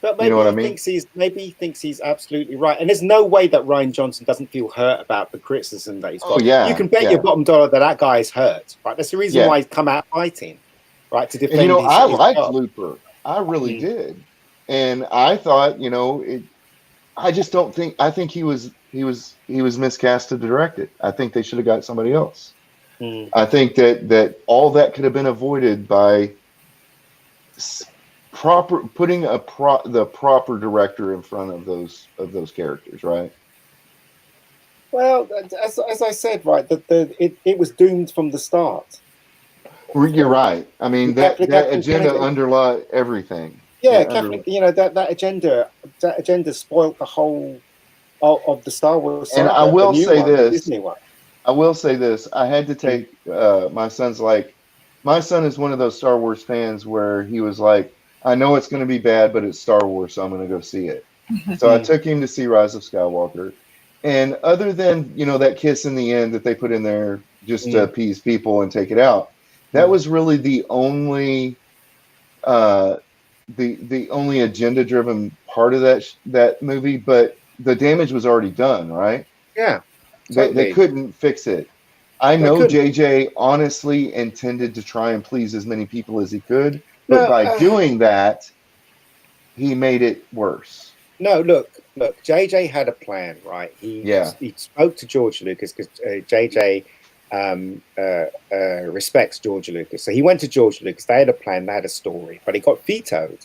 But maybe You know what I mean? Maybe he thinks he's absolutely right. And there's no way that Ryan Johnson doesn't feel hurt about the criticism that he's got. Oh, yeah, You can bet yeah. your bottom dollar that guy is hurt, right? That's the reason Yeah. why he's come out fighting, right? To defend And I his liked job. Looper. I really did. And I thought, I just don't think, I think he was miscast to direct it. I think they should have got somebody else. I think that all that could have been avoided by putting the proper director in front of those characters, right? Well, as I said, right, it was doomed from the start. You're right. I mean, that Kathleen agenda Kennedy. underlie everything. Yeah, Yeah, Kathleen, that agenda spoiled the whole of the Star Wars. And saga, I will the new say one, the this. Disney one. I will say this. I had to take my son's, my son is one of those Star Wars fans where he was like, I know it's going to be bad, but it's Star Wars, so I'm going to go see it. So I took him to see Rise of Skywalker. And other than, that kiss in the end that they put in there just to appease people and take it out, that was really the only the only agenda-driven part of that movie. But the damage was already done, right? Yeah. They couldn't fix it. I know JJ honestly intended to try and please as many people as he could, but by doing that, he made it worse. No, look. JJ had a plan, right? He spoke to George Lucas because JJ respects George Lucas. So he went to George Lucas. They had a plan. They had a story, but it got vetoed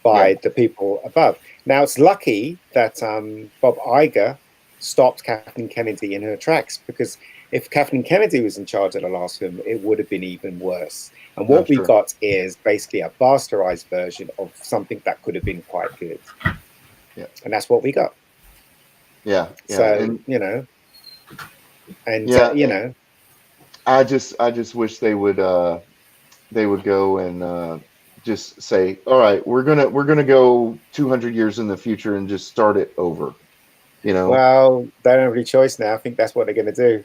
by the people above. Now it's lucky that Bob Iger stopped Kathleen Kennedy in her tracks, because if Kathleen Kennedy was in charge of the last film, it would have been even worse. And what we got is basically a bastardized version of something that could have been quite good. Yeah. And that's what we got. Yeah. So, and, you know, and, you know, I just wish they would go and just say, all right, we're gonna go 200 years in the future and just start it over. You know, well, they don't have any choice now. I think that's what they're going to do.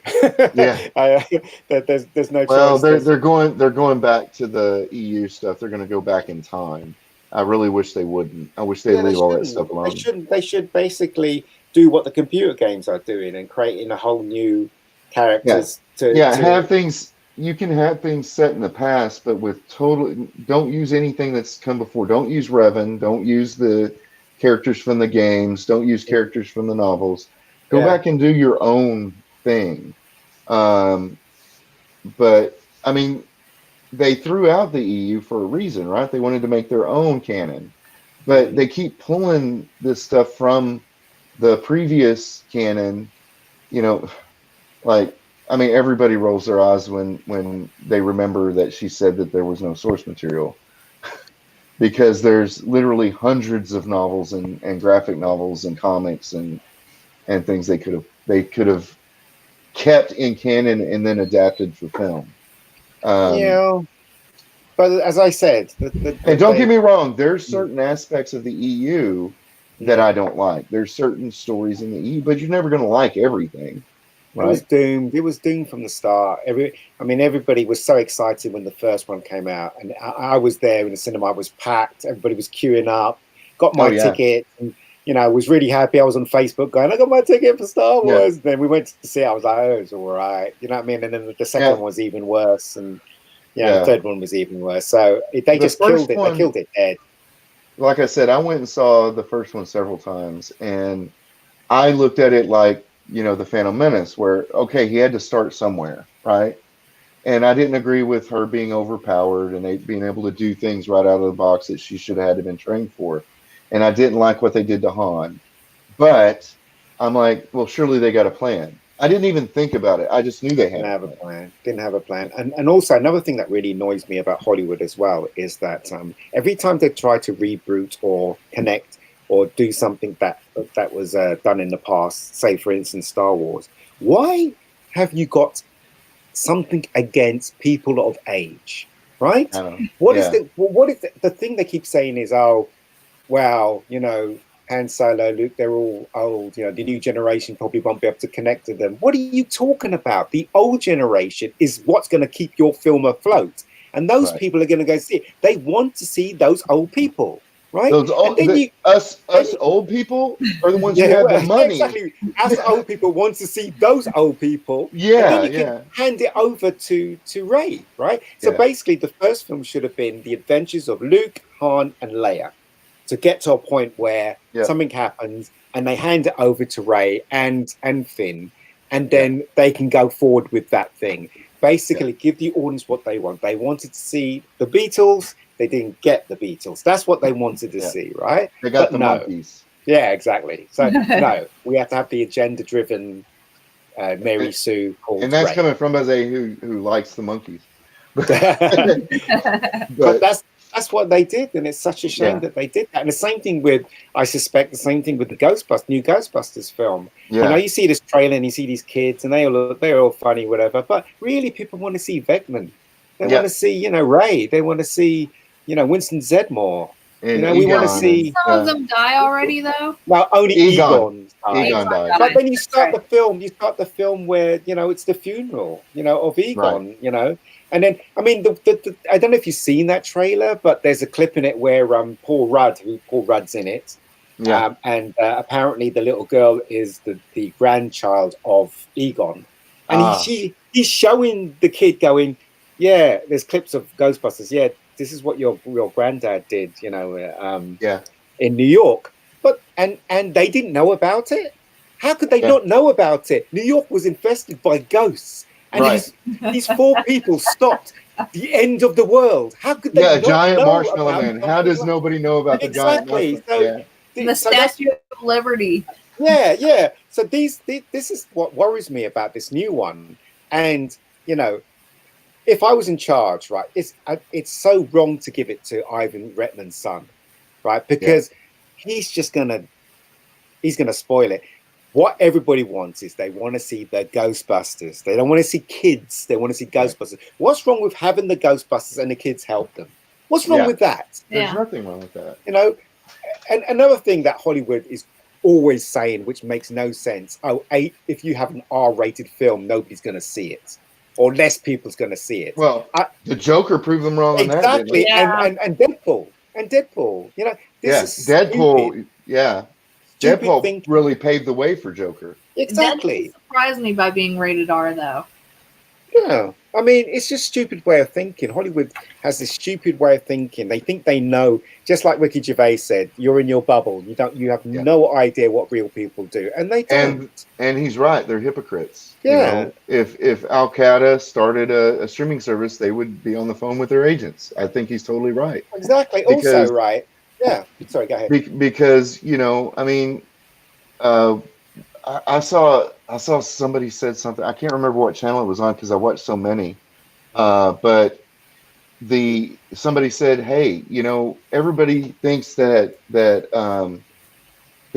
Yeah. There's no choice. Well, they're going back to the EU stuff. They're going to go back in time. I really wish they wouldn't. I wish they'd leave all that stuff alone. They shouldn't. They should basically do what the computer games are doing and creating a whole new characters. Have things. You can have things set in the past, but with don't use anything that's come before. Don't use Revan. Don't use the characters from the games. Don't use characters from the novels. Go back and do your own thing. But I mean, they threw out the EU for a reason, right? They wanted to make their own canon, but they keep pulling this stuff from the previous canon. You know, like, I mean, everybody rolls their eyes when they remember that she said that there was no source material. Because there's literally hundreds of novels and graphic novels and comics and things they could have kept in canon and then adapted for film. But as I said, and don't get me wrong, there's certain aspects of the EU that I don't like. There's certain stories in the EU, but you're never going to like everything. Right? It was doomed. It was doomed from the start. Everybody was so excited when the first one came out, and I was there in the cinema. It was packed. Everybody was queuing up. Got my ticket, and was really happy. I was on Facebook going, "I got my ticket for Star Wars." And then we went to see it. I was like, "Oh, it's all right." You know what I mean? And then the second one was even worse, and the third one was even worse. So they just killed it. They killed it dead. Like I said, I went and saw the first one several times, and I looked at it like, the Phantom Menace, where, okay, he had to start somewhere, right? And I didn't agree with her being overpowered and being able to do things right out of the box that she should have had to been trained for. And I didn't like what they did to Han. But I'm like, well, surely they got a plan. I didn't even think about it. I just knew they had Didn't have a plan. And also another thing that really annoys me about Hollywood as well is that every time they try to reboot or connect or do something that was done in the past, say for instance Star Wars, why have you got something against people of age, right? What is the thing they keep saying is, oh, well, Han Solo, Luke, they're all old. The new generation probably won't be able to connect to them. What are you talking about? The old generation is what's going to keep your film afloat, and those people are going to go see it. They want to see those old people. Right? Those old, us old people are the ones who have the money. Exactly. Us old people want to see those old people. Yeah, and then you can hand it over to Rey, right? So basically, the first film should have been the adventures of Luke, Han, and Leia, to get to a point where something happens and they hand it over to Rey and Finn, and then they can go forward with that thing. Basically, give the audience what they want. They wanted to see the Beatles. They didn't get the Beatles. That's what they wanted to see, right? They got the monkeys. Yeah, exactly. So no, we have to have the agenda-driven Mary Sue called and that's Rey. Coming from Jose, who likes the monkeys. but that's what they did, and it's such a shame that they did that. And the same thing I suspect the same thing with the new Ghostbusters film. Yeah. You see this trailer and you see these kids, and they're all funny, whatever. But really, people want to see Vegman. They want to see, Rey. They want to see, Winston Zedmore. And we want to see. Some of them die already, though. Well, only Egon died. But then you start the film. You start the film where it's the funeral, of Egon. Right. And then I mean, I don't know if you've seen that trailer, but there's a clip in it where Paul Rudd's in it. Yeah. And apparently the little girl is the grandchild of Egon, and he's showing the kid going, yeah, there's clips of Ghostbusters. Yeah, this is what your granddad did, in New York. But and they didn't know about it. How could they Yeah. not know about it? New York was infested by ghosts, and Right. these four people stopped the end of the world. How could they Yeah, a not giant know marshmallow about man. How something does like- nobody know about the giant Exactly. marshmallow? Yeah. The So that's Statue of Liberty. yeah. So this is what worries me about this new one. And you know, if I was in charge, right, it's so wrong to give it to Ivan Reitman's son, right? Because he's gonna spoil it. What everybody wants is they want to see the Ghostbusters. They don't want to see kids. They want to see Ghostbusters. What's wrong with having the Ghostbusters and the kids help them? What's wrong Yeah. with that? There's Yeah. nothing wrong with that. You know, and another thing that Hollywood is always saying, which makes no sense. Oh, if you have an R-rated film, nobody's going to see it, or less people's going to see it. Well, the Joker proved them wrong on that. Exactly, Didn't Yeah. and Deadpool. You know, this is Deadpool. stupid. Yeah, Stupid Deadpool thinking. really paved the way for Joker. Exactly. That surprised me by being rated R, though. Yeah, I mean, it's just stupid way of thinking. Hollywood has this stupid way of thinking. They think they know, just like Ricky Gervais said, "You're in your bubble. You have no idea what real people do," and they don't. And he's right. They're hypocrites. Yeah. You know, if Al Qaeda started a streaming service, they would be on the phone with their agents. I think he's totally right. Exactly. Because- Also, right. Yeah. Sorry. Go ahead. Because I mean, I saw somebody said something. I can't remember what channel it was on because I watched so many. But somebody said, "Hey, everybody thinks that the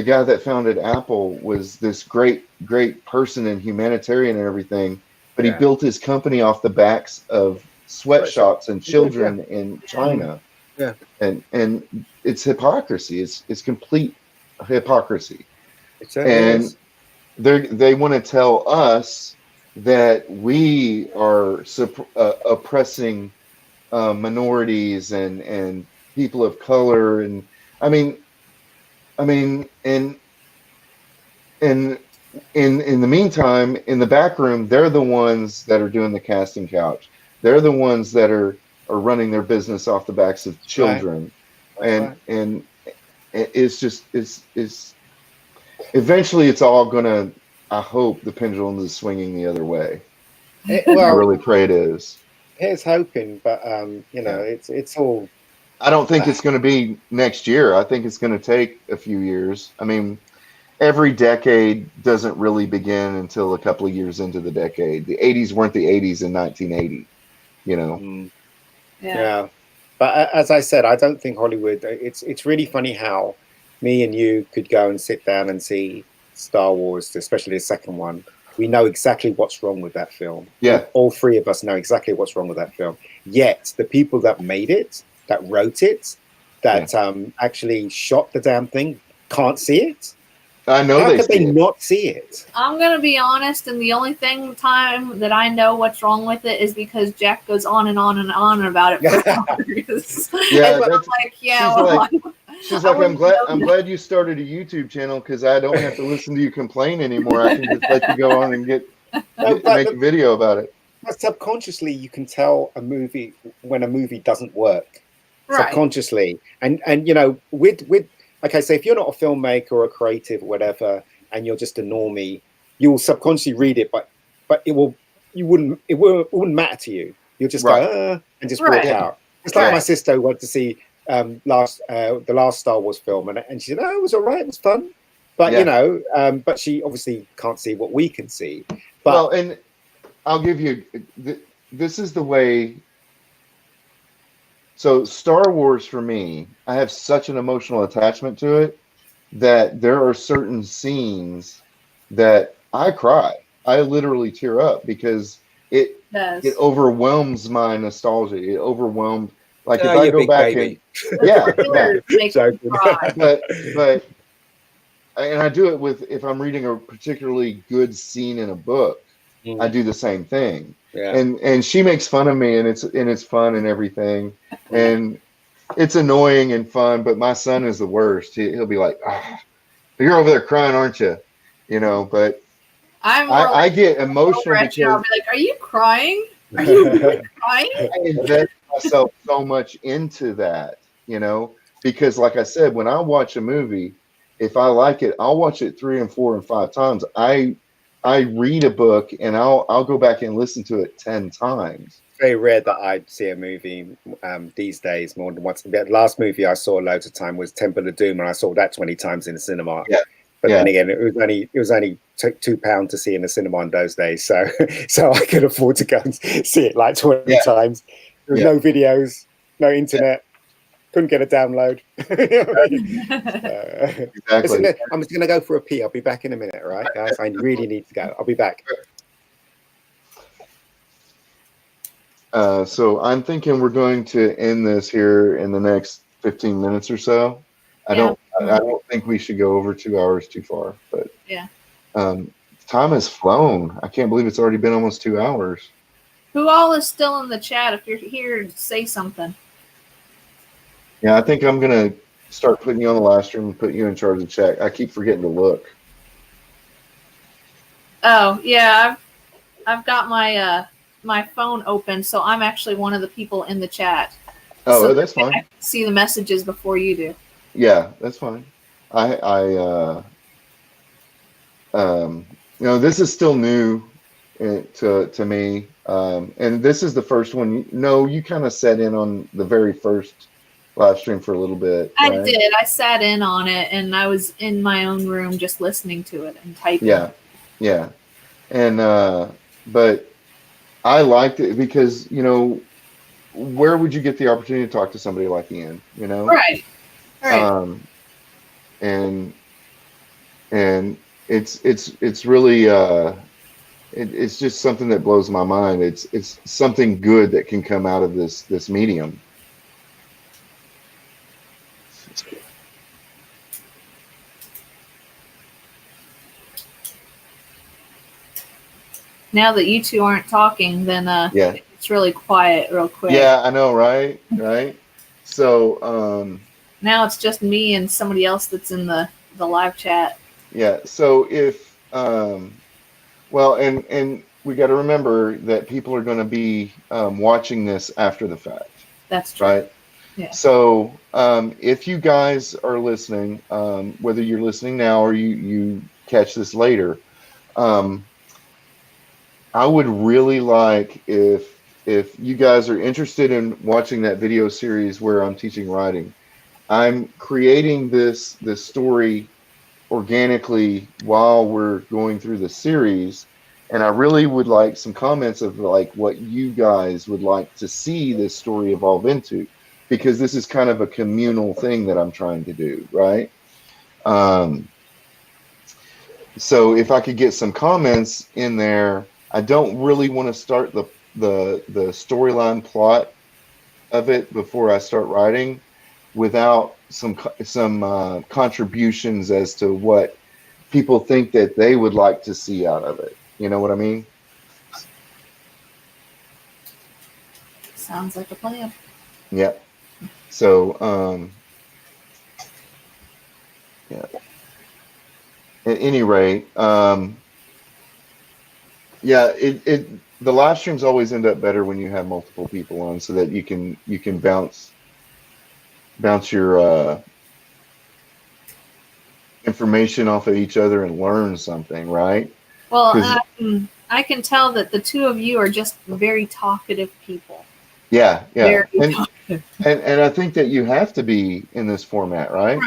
guy that founded Apple was this great person and humanitarian and everything, but he built his company off the backs of sweatshops and children in China." Yeah. And it's hypocrisy. It's complete hypocrisy. It certainly And is. they want to tell us that we are oppressing minorities and people of color, and I mean, and in the meantime, in the back room, they're the ones that are doing the casting couch. They're the ones that are running their business off the backs of children, Right. and it's eventually it's all gonna. I hope the pendulum is swinging the other way. I Well, really pray it is. here's hoping, but it's all. I don't think it's going to be next year. I think it's going to take a few years. I mean, every decade doesn't really begin until a couple of years into the decade. The 80s weren't the 80s in 1980, Yeah. But as I said, I don't think Hollywood. It's really funny how me and you could go and sit down and see Star Wars, especially the second one. We know exactly what's wrong with that film. Yeah. All three of us know exactly what's wrong with that film. Yet the people that made it, that wrote it, that actually shot the damn thing, can't see it. I know How they could they see it. not see it? I'm gonna be honest, and the only time that I know what's wrong with it is because Jack goes on and on and on about it for hours. Yeah, And I'm that's- like, yeah, she's well, like- She's like, wouldn't I'm know glad you started a YouTube channel because I don't have to listen to you complain anymore. I can just let you go on and make a video about it. But subconsciously, you can tell a movie when a movie doesn't work. right. Subconsciously, and with okay, so if you're not a filmmaker or a creative or whatever, and you're just a normie, you'll subconsciously read it, but it wouldn't matter to you. You'll just go and just walk Right. out. It's like Right. my sister who went to see the last Star Wars film, and she said, "Oh, it was all right, it was fun," but but she obviously can't see what we can see. But Well, and I'll give you this is the way. So Star Wars for me, I have such an emotional attachment to it that there are certain scenes that I cry. I literally tear up because it does. overwhelms my nostalgia. It overwhelmed, like if Oh, I you go big back baby. yeah, Trailers make me Joking. cry. but and I do it with if I'm reading a particularly good scene in a book, I do the same thing. Yeah. And she makes fun of me, and it's fun and everything, and it's annoying and fun. But my son is the worst. He'll be like, "You're over there crying, aren't you?" But I get emotional I'll because be like, "Are you crying? Are you really crying?" I invest myself so much into that, because like I said, when I watch a movie, if I like it, I'll watch it 3 and 4 and 5 times. I read a book and I'll go back and listen to it 10 times. Very rare that I see a movie these days more than once. The last movie I saw loads of time was Temple of Doom, and I saw that 20 times in the cinema. Yeah. But Yeah. then again, it was only £2 to see in the cinema in those days, so I could afford to go and see it like 20 times. There was no videos, no internet, couldn't get a download. Exactly. Listen, I'm just going to go for a pee. I'll be back in a minute, all right, guys? I really need to go. I'll be back. So I'm thinking we're going to end this here in the next 15 minutes or so. I don't think we should go over 2 hours too far, but Yeah. Time has flown. I can't believe it's already been almost 2 hours. Who all is still in the chat? If you're here, say something. Yeah, I think I'm gonna start putting you on the live stream and put you in charge of the chat. I keep forgetting to look. Oh yeah, I've got my my phone open, so I'm actually one of the people in the chat. Oh, So that's fine. I can see the messages before you do. Yeah, that's fine. This is still new to me, and this is the first one. No, you kind of sat in on the very first live stream for a little bit. I right? did. I sat in on it, and I was in my own room just listening to it and typing. Yeah, and but I liked it because where would you get the opportunity to talk to somebody like Ian? Right. And it's really it's just something that blows my mind. It's something good that can come out of this medium. Now that you two aren't talking, then Yeah. it's really quiet real quick. Yeah, I know, right? So Now it's just me and somebody else that's in the live chat. yeah, so if well, and we got to remember that people are going to be watching this after the fact. That's true. Right. Yeah. So if you guys are listening, whether you're listening now or you catch this later, I would really like if you guys are interested in watching that video series where I'm teaching writing. I'm creating this story organically while we're going through the series, and I really would like some comments of like what you guys would like to see this story evolve into, because this is kind of a communal thing that I'm trying to do, right? So if I could get some comments in there. I don't really want to start the storyline plot of it before I start writing without some contributions as to what people think that they would like to see out of it. You know what I mean? Sounds like a plan. Yeah. So yeah. At any rate, yeah, the live streams always end up better when you have multiple people on, so that you can bounce your information off of each other and learn something, right? Well, I can tell that the two of you are just very talkative people. Yeah. Very talkative. And I think that you have to be in this format, right?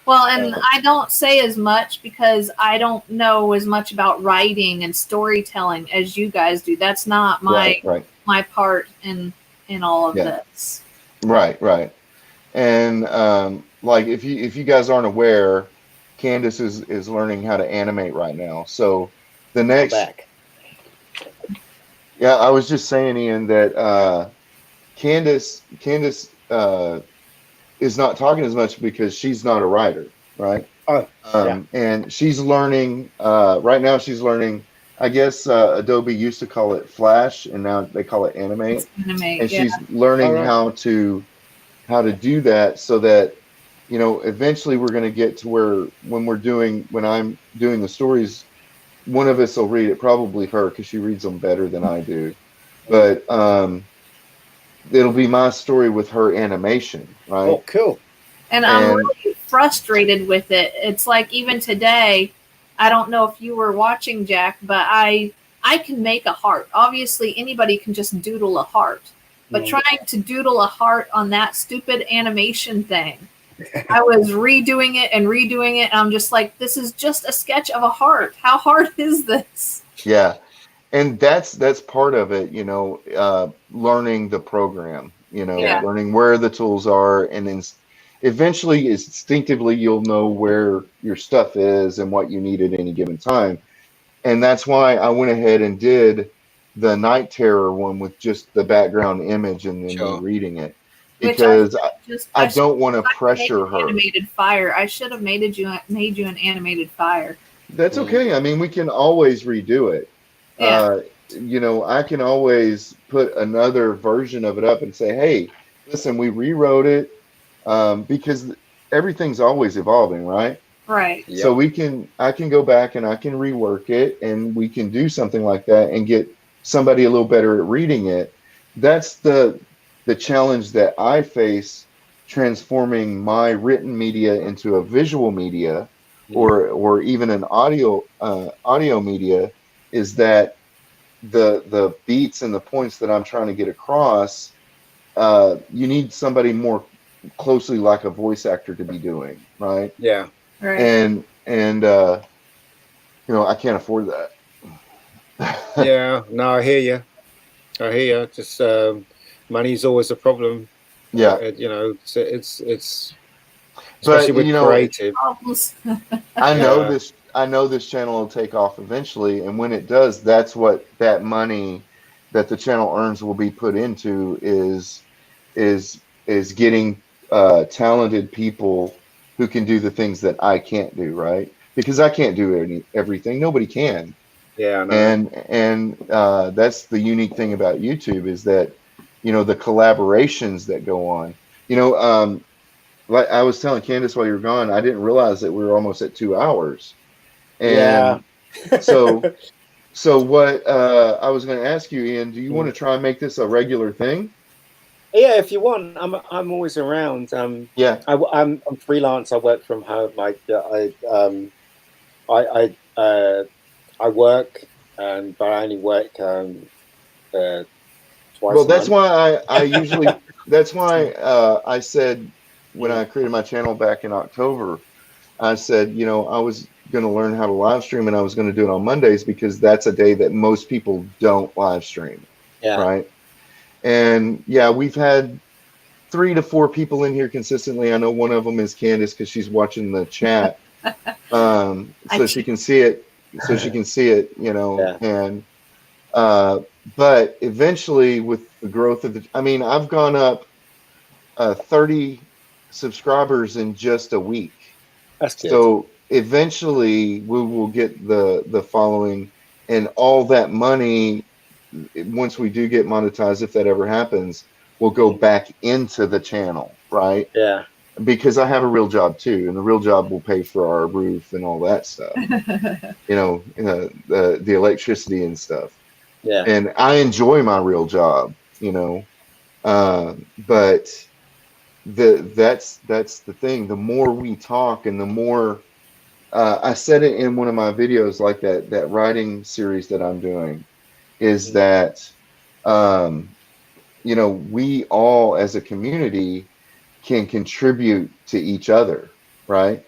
Well, and I don't say as much because I don't know as much about writing and storytelling as you guys do. That's not my my part in all of this. Right. And like if you guys aren't aware, Candace is learning how to animate right now. So the next Yeah, I was just saying, Ian, that Candace is not talking as much because she's not a writer, right? And she's learning right now. She's learning. I guess Adobe used to call it Flash, and now they call it Animate. And she's learning how to do that, so that eventually we're going to get to where when I'm doing the stories, one of us will read it, probably her, because she reads them better than I do. But it'll be my story with her animation, right? Oh, cool. And I'm really frustrated with it. It's like even today, I don't know if you were watching, Jack, but I can make a heart. Obviously, anybody can just doodle a heart. But trying to doodle a heart on that stupid animation thing, I was redoing it, and I'm just like, this is just a sketch of a heart. How hard is this? Yeah. And that's part of it, learning the program, Yeah. learning where the tools are, and then eventually instinctively you'll know where your stuff is and what you need at any given time. And that's why I went ahead and did the Night Terror one with just the background image and then me reading it, because I don't want to pressure her. Animated fire. I should have made you an animated fire. That's okay. I mean, we can always redo it. Yeah. I can always put another version of it up and say, hey, listen, we rewrote it, because everything's always evolving, right? Right. Yep. So I can go back and I can rework it, and we can do something like that and get somebody a little better at reading it. That's the challenge that I face, transforming my written media into a visual media, or even an audio media, is that the beats and the points that I'm trying to get across, you need somebody more closely like a voice actor to be doing, right? Yeah. Right. And I can't afford that. Yeah, no, I hear you. Just money's always a problem. Yeah. It's But especially with creative. I know this channel will take off eventually, and when it does, that's what that money that the channel earns will be put into is getting talented people who can do the things that I can't do, right? Because I can't do everything. Nobody can. Yeah, no. And that's the unique thing about YouTube, is that the collaborations that go on. Like I was telling Candace while you were gone, I didn't realize that we were almost at 2 hours. And so what I was going to ask you, Ian, do you want to try and make this a regular thing? Yeah, if you want, I'm always around. Yeah, I'm freelance. I work from home. I work, but I only work twice. Well, that's why I usually. That's why I said when I created my channel back in October, I said, I was going to learn how to live stream, and I was going to do it on Mondays, because that's a day that most people don't live stream. Yeah. Right. And yeah, we've had 3 to 4 people in here consistently. I know one of them is Candace, because she's watching the chat, so she can see it. Yeah. And but eventually, with the growth of I've gone up 30 subscribers in just a week. That's good. So eventually we will get the following, and all that money, once we do get monetized, if that ever happens, will go back into the channel, right? Yeah. Because I have a real job too, and the real job will pay for our roof and all that stuff. The electricity and stuff. Yeah. And I enjoy my real job, but that's the thing. The more we talk, and the more I said it in one of my videos, like that writing series that I'm doing, is that we all as a community can contribute to each other, right?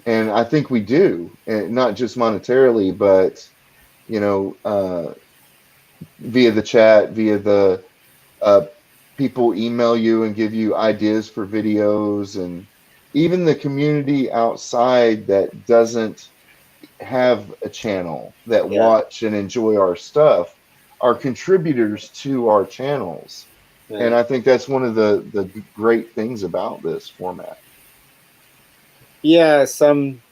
And I think we do, and not just monetarily, but via the chat, via the people email you and give you ideas for videos, and even the community outside that doesn't have a channel that watch and enjoy our stuff are contributors to our channels. Yeah. And I think that's one of the great things about this format. Yes, once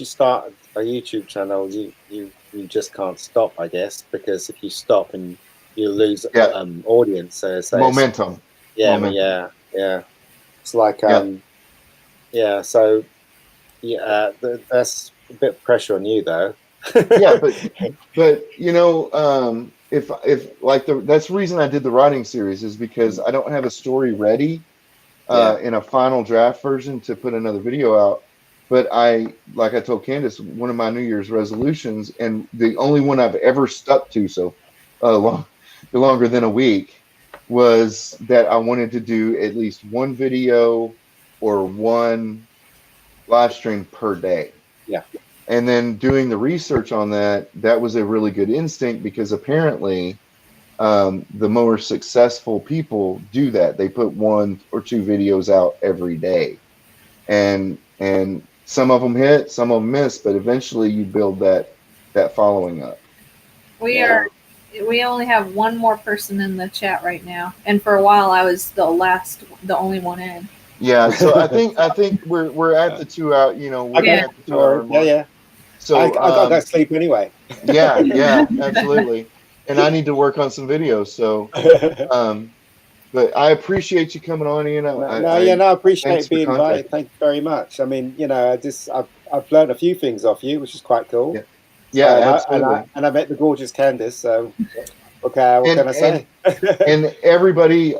you start a YouTube channel, you just can't stop, I guess, because if you stop and you lose audience, so momentum. Yeah. It's like that's a bit of pressure on you, though. Yeah, but if like that's the reason I did the writing series, is because I don't have a story ready, in a final draft version to put another video out. But like I told Candace, one of my New Year's resolutions, and the only one I've ever stuck to longer than a week, was that I wanted to do at least one video or one live stream per day. Yeah. And then doing the research on that was a really good instinct, because apparently the more successful people do that. They put 1 or 2 videos out every day, and some of them hit, some of them miss, but eventually you build that following up. We only have one more person in the chat right now, and for a while I was the only one in. Yeah, so I think we're at the 2 out. You know, we're at the 2 hour mark. Yeah. So I got that sleep anyway. Yeah, absolutely. And I need to work on some videos. So, but I appreciate you coming on, Ian. I appreciate being for invited. Thank you very much. I mean, you know, I've learned a few things off you, which is quite cool. Yeah, absolutely. And I met the gorgeous Candace. So, okay, what can I say? And everybody,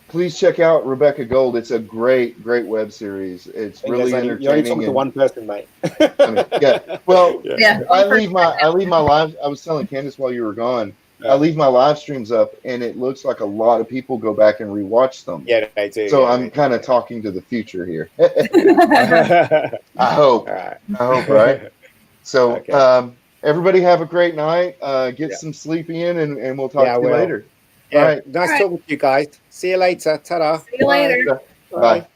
please check out Rebecca Gold. It's a great web series. It's really entertaining. You're only talking to one person, mate. Well, Yeah. I leave my live. I was telling Candace while you were gone, I leave my live streams up, and it looks like a lot of people go back and rewatch them. Yeah, they do. So I'm kind of talking to the future here. I hope. Right. I hope, right? So, Okay. Everybody have a great night. Get some sleep in, and we'll talk to you later. Yeah, All right. nice talking to you guys. See you later. Ta-da. See you later. Bye.